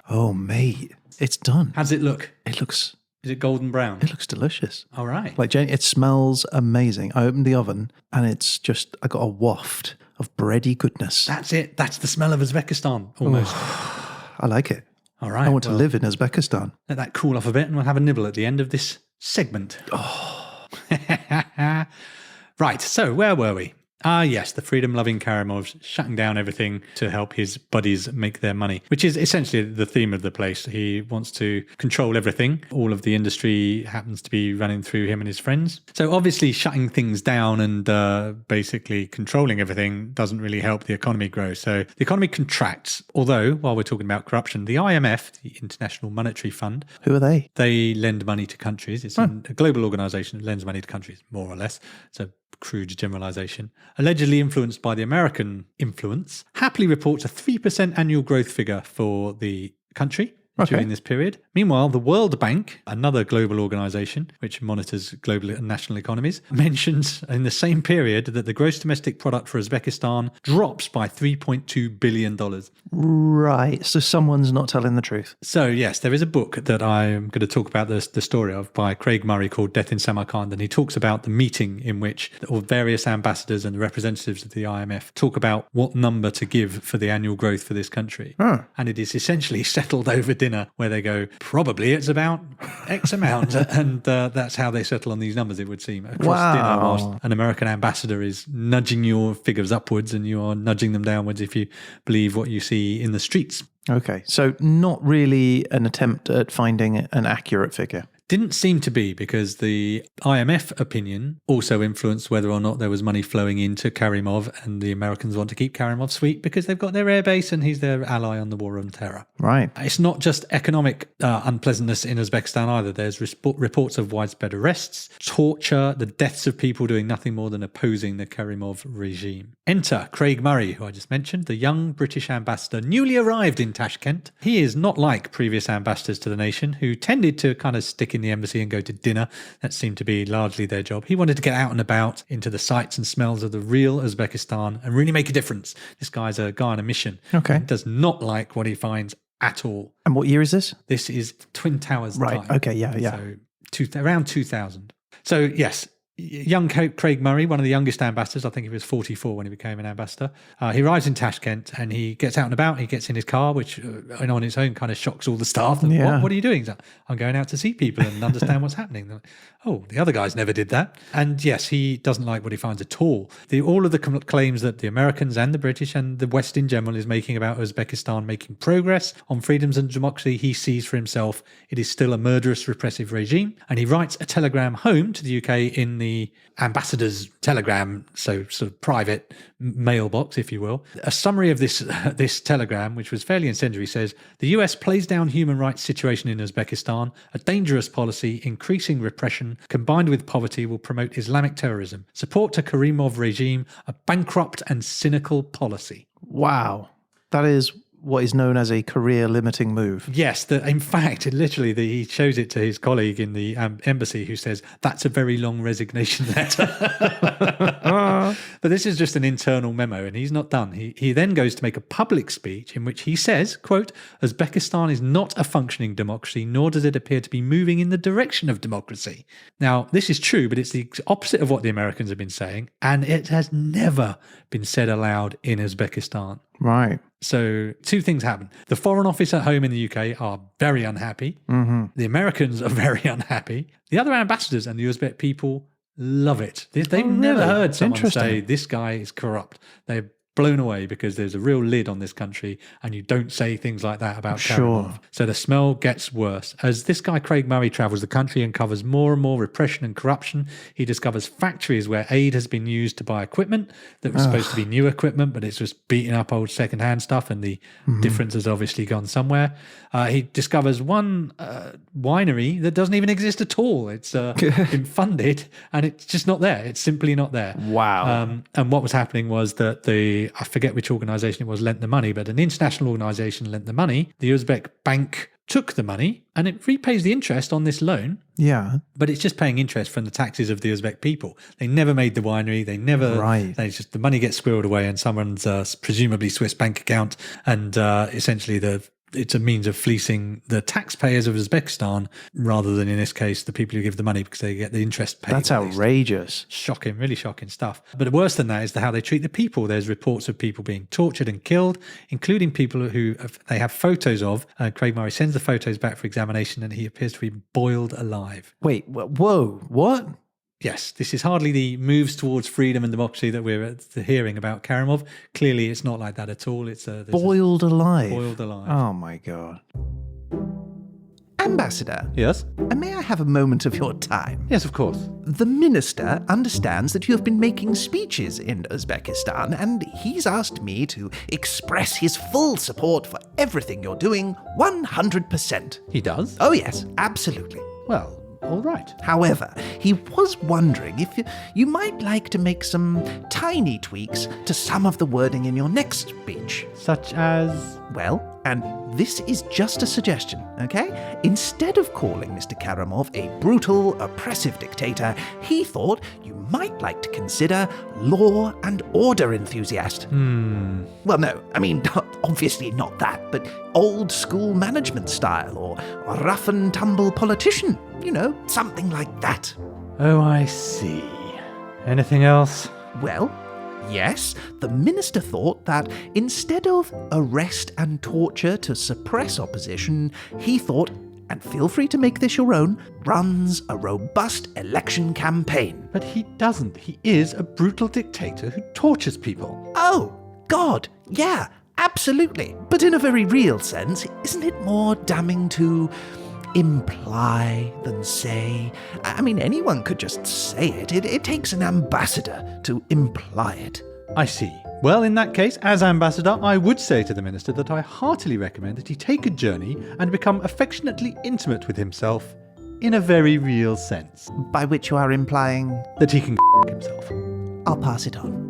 Oh, mate. It's done. How does it look? It looks Is it golden brown? It looks delicious. All right. Like, Jane, it smells amazing. I opened the oven and it's just, I got a waft of bready goodness. That's it. That's the smell of Uzbekistan, almost. I like it. All right. I want to live in Uzbekistan. Let that cool off a bit and we'll have a nibble at the end of this segment. Oh. Right. So where were we? Yes, the freedom-loving Karimov shutting down everything to help his buddies make their money, which is essentially the theme of the place. He wants to control everything. All of the industry happens to be running through him and his friends. So obviously shutting things down and basically controlling everything doesn't really help the economy grow. So the economy contracts, although while we're talking about corruption, the IMF, the International Monetary Fund. Who are they? They lend money to countries. It's a global organization that lends money to countries, more or less. So crude generalization, allegedly influenced by the American influence, happily reports a 3% annual growth figure for the country during this period. Meanwhile, the World Bank, another global organization which monitors global and national economies, mentions in the same period that the gross domestic product for Uzbekistan drops by $3.2 billion. Right. So someone's not telling the truth. So yes, there is a book that I'm going to talk about the story of by Craig Murray called Death in Samarkand, and he talks about the meeting in which all various ambassadors and the representatives of the IMF talk about what number to give for the annual growth for this country. And it is essentially settled over dinner where they go, probably it's about X amount. And that's how they settle on these numbers, it would seem, across dinner, whilst an American ambassador is nudging your figures upwards and you are nudging them downwards if you believe what you see in the streets. Okay. So not really an attempt at finding an accurate figure. Didn't seem to be, because the IMF opinion also influenced whether or not there was money flowing into Karimov, and the Americans want to keep Karimov sweet because they've got their airbase and he's their ally on the war on terror. Right. It's not just economic unpleasantness in Uzbekistan either. There's reports of widespread arrests, torture, the deaths of people doing nothing more than opposing the Karimov regime. Enter Craig Murray, who I just mentioned, the young British ambassador newly arrived in Tashkent. He is not like previous ambassadors to the nation who tended to kind of stick in the embassy and go to dinner. That seemed to be largely their job. He wanted to get out and about into the sights and smells of the real Uzbekistan and really make a difference. This guy's a guy on a mission. Okay. He does not like what he finds at all. And what year is this? This is Twin Towers Right. time. Okay. Yeah. So around 2000. So yes, young Craig Murray, one of the youngest ambassadors, I think he was 44 when he became an ambassador. He arrives in Tashkent and he gets out and about. He gets in his car, which on its own kind of shocks all the staff. Yeah. What are you doing? He's like, I'm going out to see people and understand what's happening. They're like, oh, the other guys never did that. And yes, he doesn't like what he finds at all. All of the claims that the Americans and the British and the West in general is making about Uzbekistan making progress on freedoms and democracy, he sees for himself it is still a murderous, repressive regime. And he writes a telegram home to the UK in the ambassador's telegram, so sort of private mailbox, if you will. A summary of this telegram, which was fairly incendiary, says, the US plays down human rights situation in Uzbekistan. A dangerous policy, increasing repression, combined with poverty, will promote Islamic terrorism. Support to Karimov regime, a bankrupt and cynical policy. Wow. That is what is known as a career-limiting move. Yes, in fact, he shows it to his colleague in the embassy who says, that's a very long resignation letter. But this is just an internal memo and he's not done. He then goes to make a public speech in which he says, quote, Uzbekistan is not a functioning democracy, nor does it appear to be moving in the direction of democracy. Now, this is true, but it's the opposite of what the Americans have been saying, and it has never been said aloud in Uzbekistan. Right. So two things happen. The Foreign Office at home in the UK are very unhappy. Mm-hmm. The Americans are very unhappy. The other ambassadors and the Uzbek people love it. They've never heard someone say this guy is corrupt. They're blown away because there's a real lid on this country and you don't say things like that about Karimov. So the smell gets worse. As this guy Craig Murray travels the country and covers more and more repression and corruption, he discovers factories where aid has been used to buy equipment that was supposed to be new equipment, but it's just beating up old secondhand stuff, and the difference has obviously gone somewhere. He discovers one winery that doesn't even exist at all. It's been funded and it's just not there. It's simply not there. Wow. And what was happening was that I forget which organisation it was, lent the money, but an international organisation lent the money. The Uzbek bank took the money and it repays the interest on this loan. Yeah. But it's just paying interest from the taxes of the Uzbek people. They never made the winery. They never, the money gets squirreled away in someone's presumably Swiss bank account. And essentially the it's a means of fleecing the taxpayers of Uzbekistan rather than, in this case, the people who give the money because they get the interest paid. That's outrageous. Shocking, really shocking stuff. But worse than that is how they treat the people. There's reports of people being tortured and killed, including people who they have photos of. Craig Murray sends the photos back for examination and he appears to be boiled alive. Wait, whoa, what? Yes, this is hardly the moves towards freedom and democracy that we're hearing about Karimov. Clearly, it's not like that at all. It's boiled alive. Boiled alive. Oh, my God. Ambassador. Yes? May I have a moment of your time? Yes, of course. The minister understands that you have been making speeches in Uzbekistan, and he's asked me to express his full support for everything you're doing 100%. He does? Oh, yes, absolutely. Well, all right. However, he was wondering if you might like to make some tiny tweaks to some of the wording in your next speech. Such as? Well, and this is just a suggestion, okay? Instead of calling Mr. Karimov a brutal, oppressive dictator, he thought you might like to consider law and order enthusiast. Well, no, I mean, obviously not that, but old school management style or rough and tumble politician, something like that. Oh, I see. Anything else? Well, yes, the minister thought that instead of arrest and torture to suppress opposition, he thought, and feel free to make this your own, runs a robust election campaign. But he doesn't. He is a brutal dictator who tortures people. Oh, God, yeah, absolutely. But in a very real sense, isn't it more damning to imply than say? I mean, anyone could just say it. It takes an ambassador to imply it. I see. Well, in that case, as ambassador, I would say to the minister that I heartily recommend that he take a journey and become affectionately intimate with himself in a very real sense. By which you are implying? That he can himself. I'll pass it on.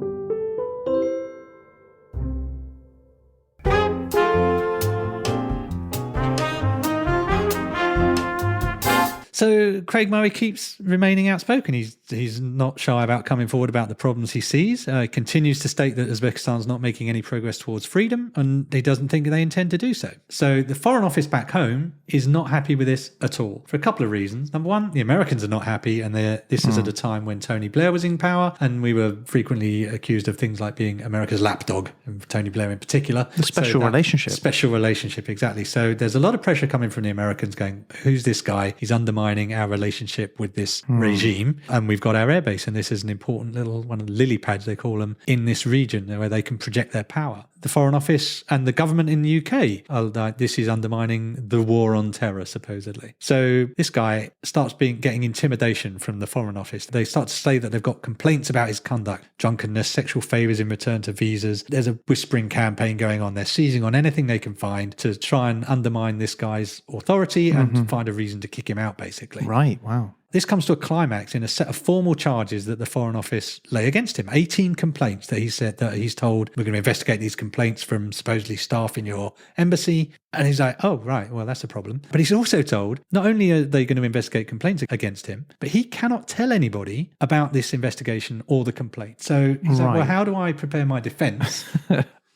So Craig Murray keeps remaining outspoken. He's not shy about coming forward about the problems he sees. He continues to state that Uzbekistan's not making any progress towards freedom, and he doesn't think they intend to do so. So the Foreign Office back home is not happy with this at all, for a couple of reasons. Number one, the Americans are not happy, and this is at a time when Tony Blair was in power, and we were frequently accused of things like being America's lapdog, and Tony Blair in particular. The special relationship. Special relationship, exactly. So there's a lot of pressure coming from the Americans going, who's this guy? He's undermining our relationship with this regime, and we've got our airbase, and this is an important little one of the lily pads they call them in this region where they can project their power. The Foreign Office and the government in the UK are like, this is undermining the war on terror, supposedly. So this guy starts getting intimidation from the Foreign Office. They start to say that they've got complaints about his conduct, drunkenness, sexual favours in return to visas. There's a whispering campaign going on. They're seizing on anything they can find to try and undermine this guy's authority and find a reason to kick him out, basically. Right, wow. This comes to a climax in a set of formal charges that the Foreign Office lay against him. 18 complaints that he said that he's told, we're going to investigate these complaints from supposedly staff in your embassy. And he's like, oh, right, well, that's a problem. But he's also told not only are they going to investigate complaints against him, but he cannot tell anybody about this investigation or the complaint. So he's like, well, how do I prepare my defense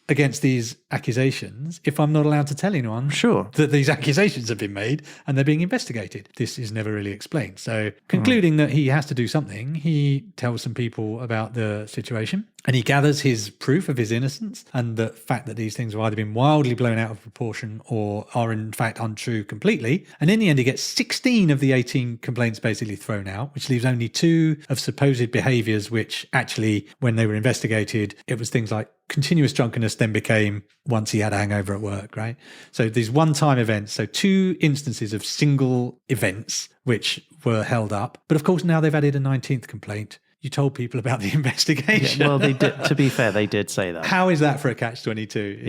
against these accusations if I'm not allowed to tell anyone that these accusations have been made and they're being investigated? This is never really explained. So concluding that he has to do something, he tells some people about the situation and he gathers his proof of his innocence and the fact that these things have either been wildly blown out of proportion or are in fact untrue completely. And in the end, he gets 16 of the 18 complaints basically thrown out, which leaves only 2 of supposed behaviours, which actually, when they were investigated, it was things like continuous drunkenness then became once he had a hangover at work, right? So these one-time events, so 2 instances of single events which were held up. But of course, now they've added a 19th complaint. You told people about the investigation. Yeah, well, they did. To be fair, they did say that. How is that for a catch-22?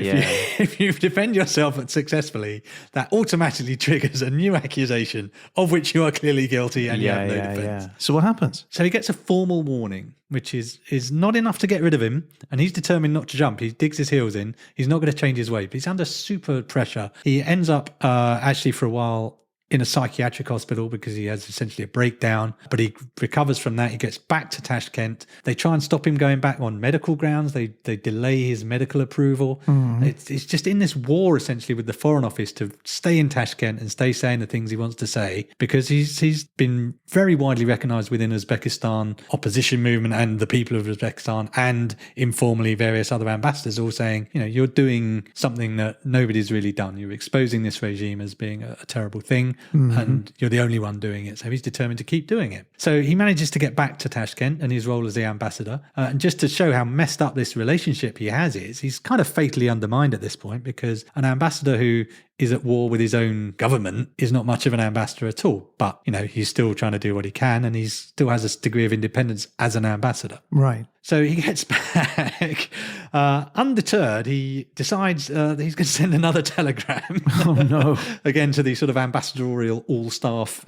If you defend yourself successfully, that automatically triggers a new accusation of which you are clearly guilty and you have no defense. Yeah. So what happens? So he gets a formal warning, which is not enough to get rid of him, and he's determined not to jump. He digs his heels in. He's not going to change his way, but he's under super pressure. He ends up actually for a while in a psychiatric hospital because he has essentially a breakdown, but he recovers from that. He gets back to Tashkent. They try and stop him going back on medical grounds. They delay his medical approval. It's just in this war essentially with the Foreign Office to stay in Tashkent and stay saying the things he wants to say, because he's been very widely recognized within Uzbekistan opposition movement and the people of Uzbekistan, and informally various other ambassadors all saying, you're doing something that nobody's really done. You're exposing this regime as being a terrible thing, and you're the only one doing it. So he's determined to keep doing it. So he manages to get back to Tashkent and his role as the ambassador. And just to show how messed up this relationship he has he's kind of fatally undermined at this point, because an ambassador who is at war with his own government is not much of an ambassador at all. But, he's still trying to do what he can, and he still has a degree of independence as an ambassador. Right. So he gets back. Undeterred, he decides that he's going to send another telegram. Oh, no. Again, to the sort of ambassadorial all-staff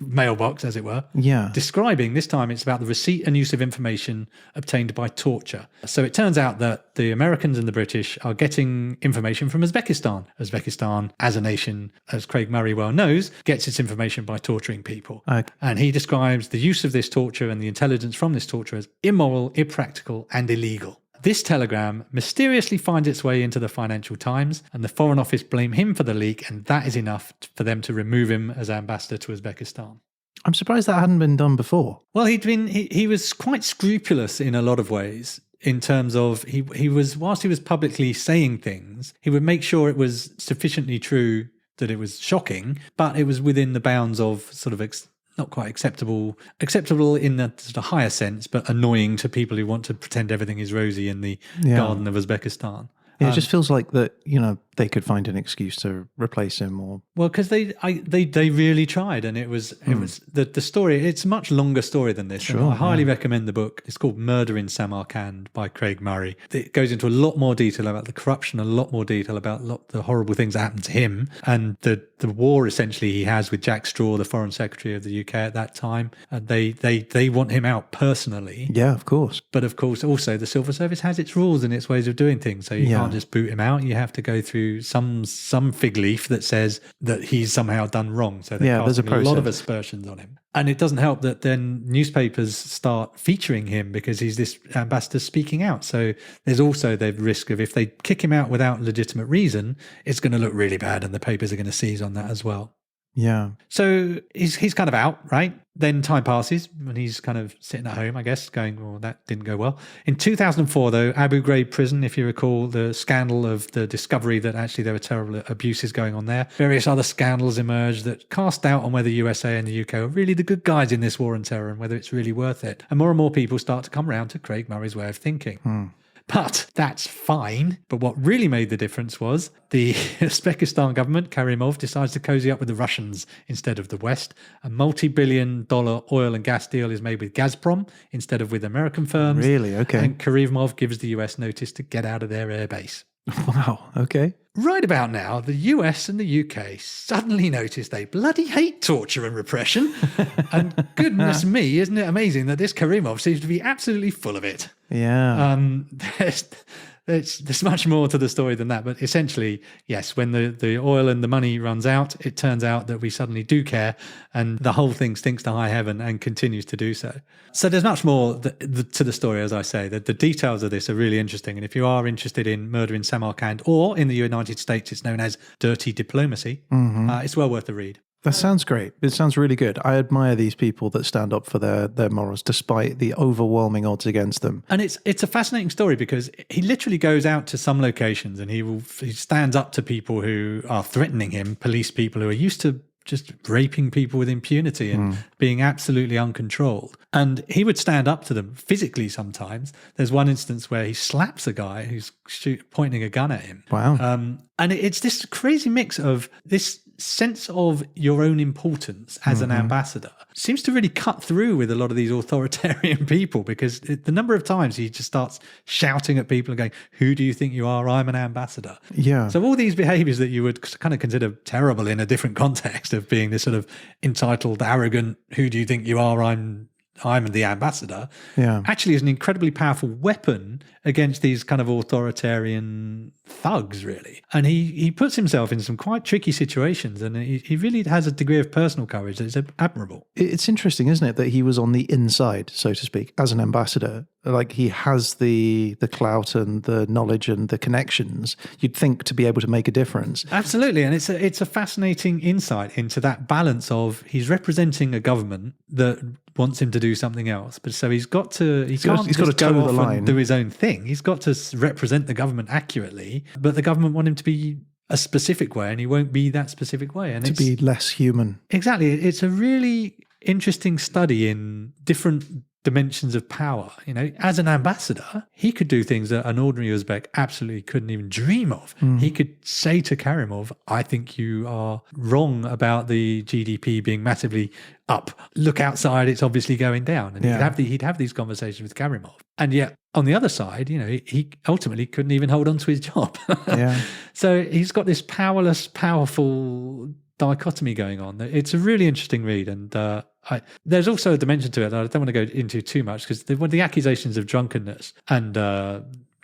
mailbox, as it were. Yeah. Describing, this time it's about the receipt and use of information obtained by torture. So it turns out that the Americans and the British are getting information from Uzbekistan. Uzbekistan, as a nation, as Craig Murray well knows, gets its information by torturing people. Okay. And he describes the use of this torture and the intelligence from this torture as immoral, impractical, and illegal. This telegram mysteriously finds its way into the Financial Times, and the Foreign Office blame him for the leak, and that is enough for them to remove him as ambassador to Uzbekistan. I'm surprised that hadn't been done before. Well, he was quite scrupulous in a lot of ways, in terms of he was, whilst he was publicly saying things, he would make sure it was sufficiently true that it was shocking, but it was within the bounds of sort of not quite acceptable in the sort of higher sense, but annoying to people who want to pretend everything is rosy in the garden of Uzbekistan. Yeah, it just feels like that, they could find an excuse to replace him, or because they really tried, and it was the story. It's a much longer story than this. Sure, I highly recommend the book. It's called Murder in Samarkand by Craig Murray. It goes into a lot more detail about the corruption, a lot more detail about the horrible things that happened to him, and the war essentially he has with Jack Straw, the Foreign Secretary of the UK at that time. They want him out personally. Yeah, of course. But of course, also the Civil Service has its rules and its ways of doing things. So you can't just boot him out. You have to go through some fig leaf that says that he's somehow done wrong. So they're casting a lot of aspersions on him. And it doesn't help that then newspapers start featuring him because he's this ambassador speaking out. So there's also the risk of, if they kick him out without legitimate reason, it's going to look really bad, and the papers are going to seize on that as well. Yeah. So he's kind of out, right? Then time passes and he's kind of sitting at home, I guess, going, well, that didn't go well. In 2004, though, Abu Ghraib prison, if you recall, the scandal of the discovery that actually there were terrible abuses going on there. Various other scandals emerged that cast doubt on whether USA and the UK are really the good guys in this war on terror and whether it's really worth it. And more people start to come around to Craig Murray's way of thinking. But that's fine. But what really made the difference was the Uzbekistan government, Karimov, decides to cozy up with the Russians instead of the West. A multi-billion-dollar oil and gas deal is made with Gazprom instead of with American firms. Really? Okay. And Karimov gives the US notice to get out of their airbase. Wow. Okay. Right about now, the US and the UK suddenly notice they bloody hate torture and repression. And goodness me, isn't it amazing that this Karimov seems to be absolutely full of it? Yeah. There's much more to the story than that. But essentially, yes, when the oil and the money runs out, it turns out that we suddenly do care, and the whole thing stinks to high heaven and continues to do so. So there's much more to the story, as I say. The details of this are really interesting. And if you are interested in Murder in Samarkand, or in the United States, it's known as Dirty Diplomacy, it's well worth a read. That sounds great. It sounds really good. I admire these people that stand up for their morals despite the overwhelming odds against them. And it's a fascinating story because he literally goes out to some locations and he stands up to people who are threatening him, police people who are used to just raping people with impunity and being absolutely uncontrolled. And he would stand up to them physically sometimes. There's one instance where he slaps a guy who's pointing a gun at him. Wow. And it's this crazy mix of this sense of your own importance as an ambassador seems to really cut through with a lot of these authoritarian people, because the number of times he just starts shouting at people and going, who do you think you are? I'm an ambassador. Yeah. So all these behaviors that you would kind of consider terrible in a different context of being this sort of entitled, arrogant, who do you think you are? I'm I'm the ambassador, Yeah. actually is an incredibly powerful weapon against these kind of authoritarian thugs, really. And he puts himself in some quite tricky situations, and he really has a degree of personal courage that is admirable. It's interesting, isn't it, that he was on the inside, so to speak, as an ambassador. Like, he has the clout and the knowledge and the connections, you'd think, to be able to make a difference. Absolutely. And it's a fascinating insight into that balance of he's representing a government that wants him to do something else. But so he's got to toe the line, do his own thing. He's got to represent the government accurately, but the government want him to be a specific way, and he won't be that specific way. And to be less human. Exactly. It's a really interesting study in different dimensions of power. You know, as an ambassador, he could do things that an ordinary Uzbek absolutely couldn't even dream of. He could say to Karimov, I think you are wrong about the GDP being massively up. Look outside, it's obviously going down. And he'd have these conversations with Karimov. And yet, on the other side, you know, he ultimately couldn't even hold on to his job. So he's got this powerless, powerful dichotomy going on. It's a really interesting read, and there's also a dimension to it that I don't want to go into too much, because the accusations of drunkenness and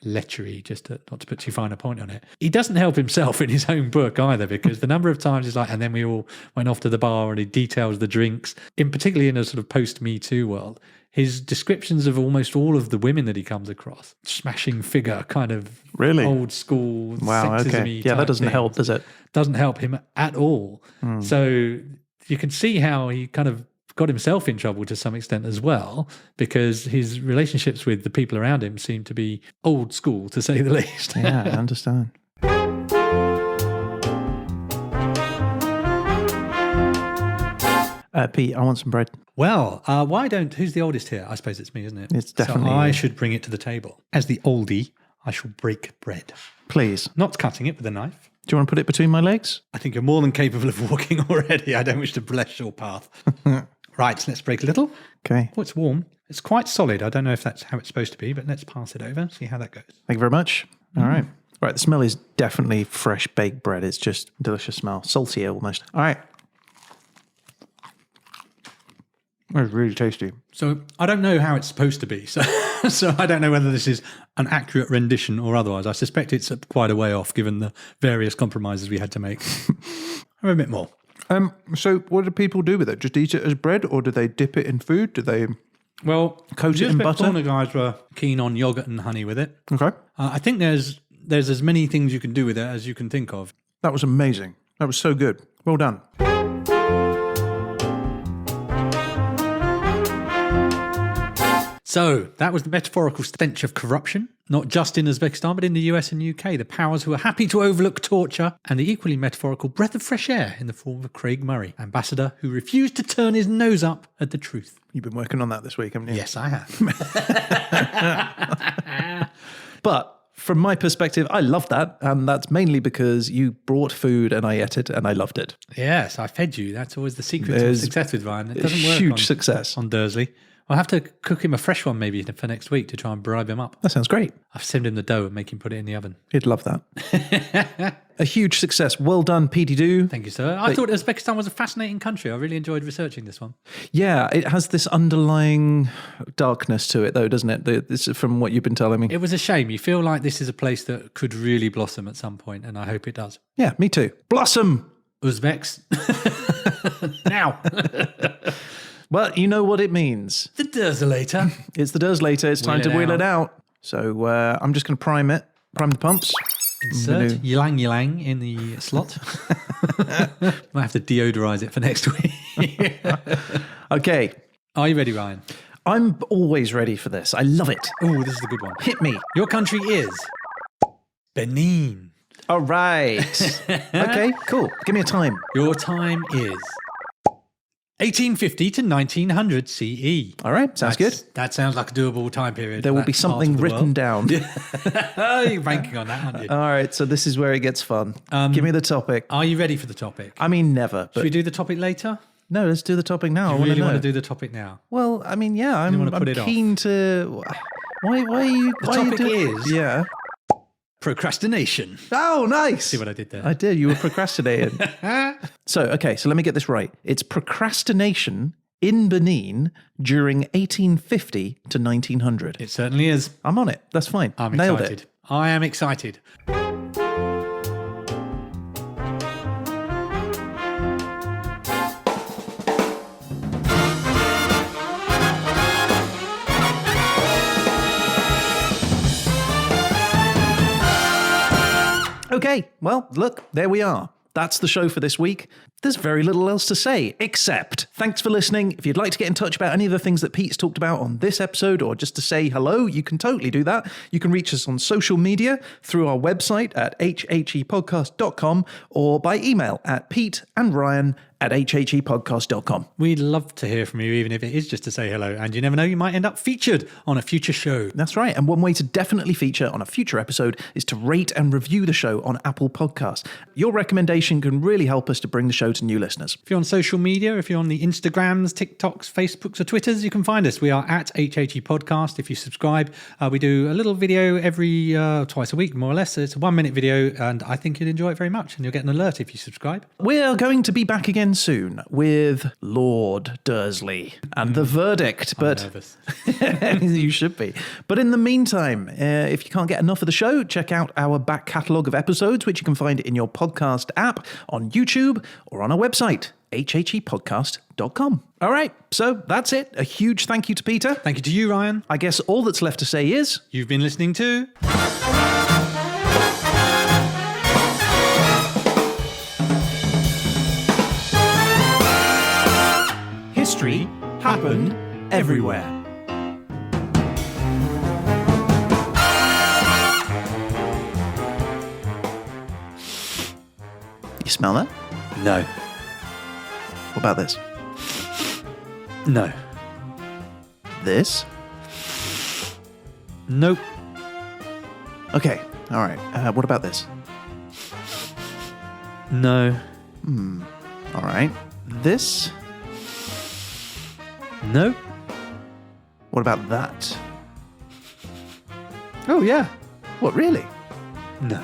lechery, not to put too fine a point on it, he doesn't help himself in his own book either, because the number of times he's like, and then we all went off to the bar, and he details the drinks, particularly in a sort of post-Me Too world. His descriptions of almost all of the women that he comes across, smashing figure, kind of really old school Wow, sexism-y okay. Yeah, that doesn't help, does it? Doesn't help him at all. So you can see how he kind of got himself in trouble to some extent as well, because his relationships with the people around him seem to be old school, to say the least. Yeah, I understand. Pete, I want some bread. Well, who's the oldest here? I suppose it's me, isn't it? It's definitely So I you. should bring it to the table. As the oldie, I shall break bread. Please. Not cutting it with a knife. Do you want to put it between my legs? I think you're more than capable of walking already. I don't wish to bless your path. Right, let's break a little. Okay. Oh, it's warm. It's quite solid. I don't know if that's how it's supposed to be, but let's pass it over, see how that goes. Thank you very much. All right. Right, the smell is definitely fresh baked bread. It's just a delicious smell. Salty almost. All right. It's really tasty. So I don't know how it's supposed to be. So I don't know whether this is an accurate rendition or otherwise. I suspect it's quite a way off, given the various compromises we had to make. Have a bit more. So what do people do with it? Just eat it as bread, or do they dip it in food? Do they coat it in butter? The guys were keen on yogurt and honey with it. Okay. I think there's as many things you can do with it as you can think of. That was amazing. That was so good. Well done. So that was the metaphorical stench of corruption, not just in Uzbekistan, but in the US and UK. The powers who are happy to overlook torture, and the equally metaphorical breath of fresh air in the form of Craig Murray, ambassador who refused to turn his nose up at the truth. You've been working on that this week, haven't you? Yes, I have. But from my perspective, I love that. And that's mainly because you brought food and I ate it and I loved it. Yes, I fed you. That's always the secret of success with Ryan. It doesn't work huge success on Dersley. I'll have to cook him a fresh one maybe for next week to try and bribe him up. That sounds great. I'll send him the dough and make him put it in the oven. He'd love that. A huge success. Well done, Petey Doo. Thank you, sir. I thought Uzbekistan was a fascinating country. I really enjoyed researching this one. Yeah, it has this underlying darkness to it, though, doesn't it? This is from what you've been telling me. It was a shame. You feel like this is a place that could really blossom at some point, and I hope it does. Yeah, me too. Blossom! Uzbeks. Now. Well, you know what it means. The Dersolator. It's the Dersolator. It's time to wheel it out. So I'm just going to prime the pumps. Insert ylang ylang in the slot. Might have to deodorize it for next week. Okay. Are you ready, Ryan? I'm always ready for this. I love it. Oh, this is a good one. Hit me. Your country is Benin. All right. Okay, cool. Give me a time. Your time is 1850 to 1900 CE. All right, sounds good. That sounds like a doable time period. There will be something written down. You're banking on that, aren't you? All right, so this is where it gets fun. Give me the topic. Are you ready for the topic? I mean, never. But Should we do the topic later? No, let's do the topic now. You really want to do the topic now? Well, I mean, yeah, I'm keen to. Why are you? The topic is yeah. Procrastination. Oh, nice. See what I did there? I did. You were procrastinating. So let me get this right. It's procrastination in Benin during 1850 to 1900. It certainly is. I'm on it. That's fine. I'm Nailed excited. it. I am excited. Okay, well, look, there we are. That's the show for this week. There's very little else to say, except thanks for listening. If you'd like to get in touch about any of the things that Pete's talked about on this episode, or just to say hello, you can totally do that. You can reach us on social media through our website at hhepodcast.com or by email at peteandryan@hhepodcast.com. We'd love to hear from you, even if it is just to say hello. And you never know, you might end up featured on a future show. That's right. And one way to definitely feature on a future episode is to rate and review the show on Apple Podcasts. Your recommendation can really help us to bring the show to new listeners. If you're on social media, if you're on the Instagrams, TikToks, Facebooks, or Twitters, you can find us. We are at HHE Podcast. If you subscribe, we do a little video every twice a week, more or less. It's a 1-minute video, and I think you'll enjoy it very much. And you'll get an alert if you subscribe. We're going to be back again soon with Lord Dersley and the verdict. But Nervous. you should be. But in the meantime, if you can't get enough of the show, check out our back catalogue of episodes, which you can find in your podcast app, on YouTube, or on our website, hhepodcast.com. All right, so that's it. A huge thank you to Peter. Thank you to you, Ryan. I guess all that's left to say is... You've been listening to... History happened everywhere. You smell that? No. What about this? No. This? Nope. Okay, all right. What about this? No. All right. This? Nope. What about that? Oh, yeah. What, really? No.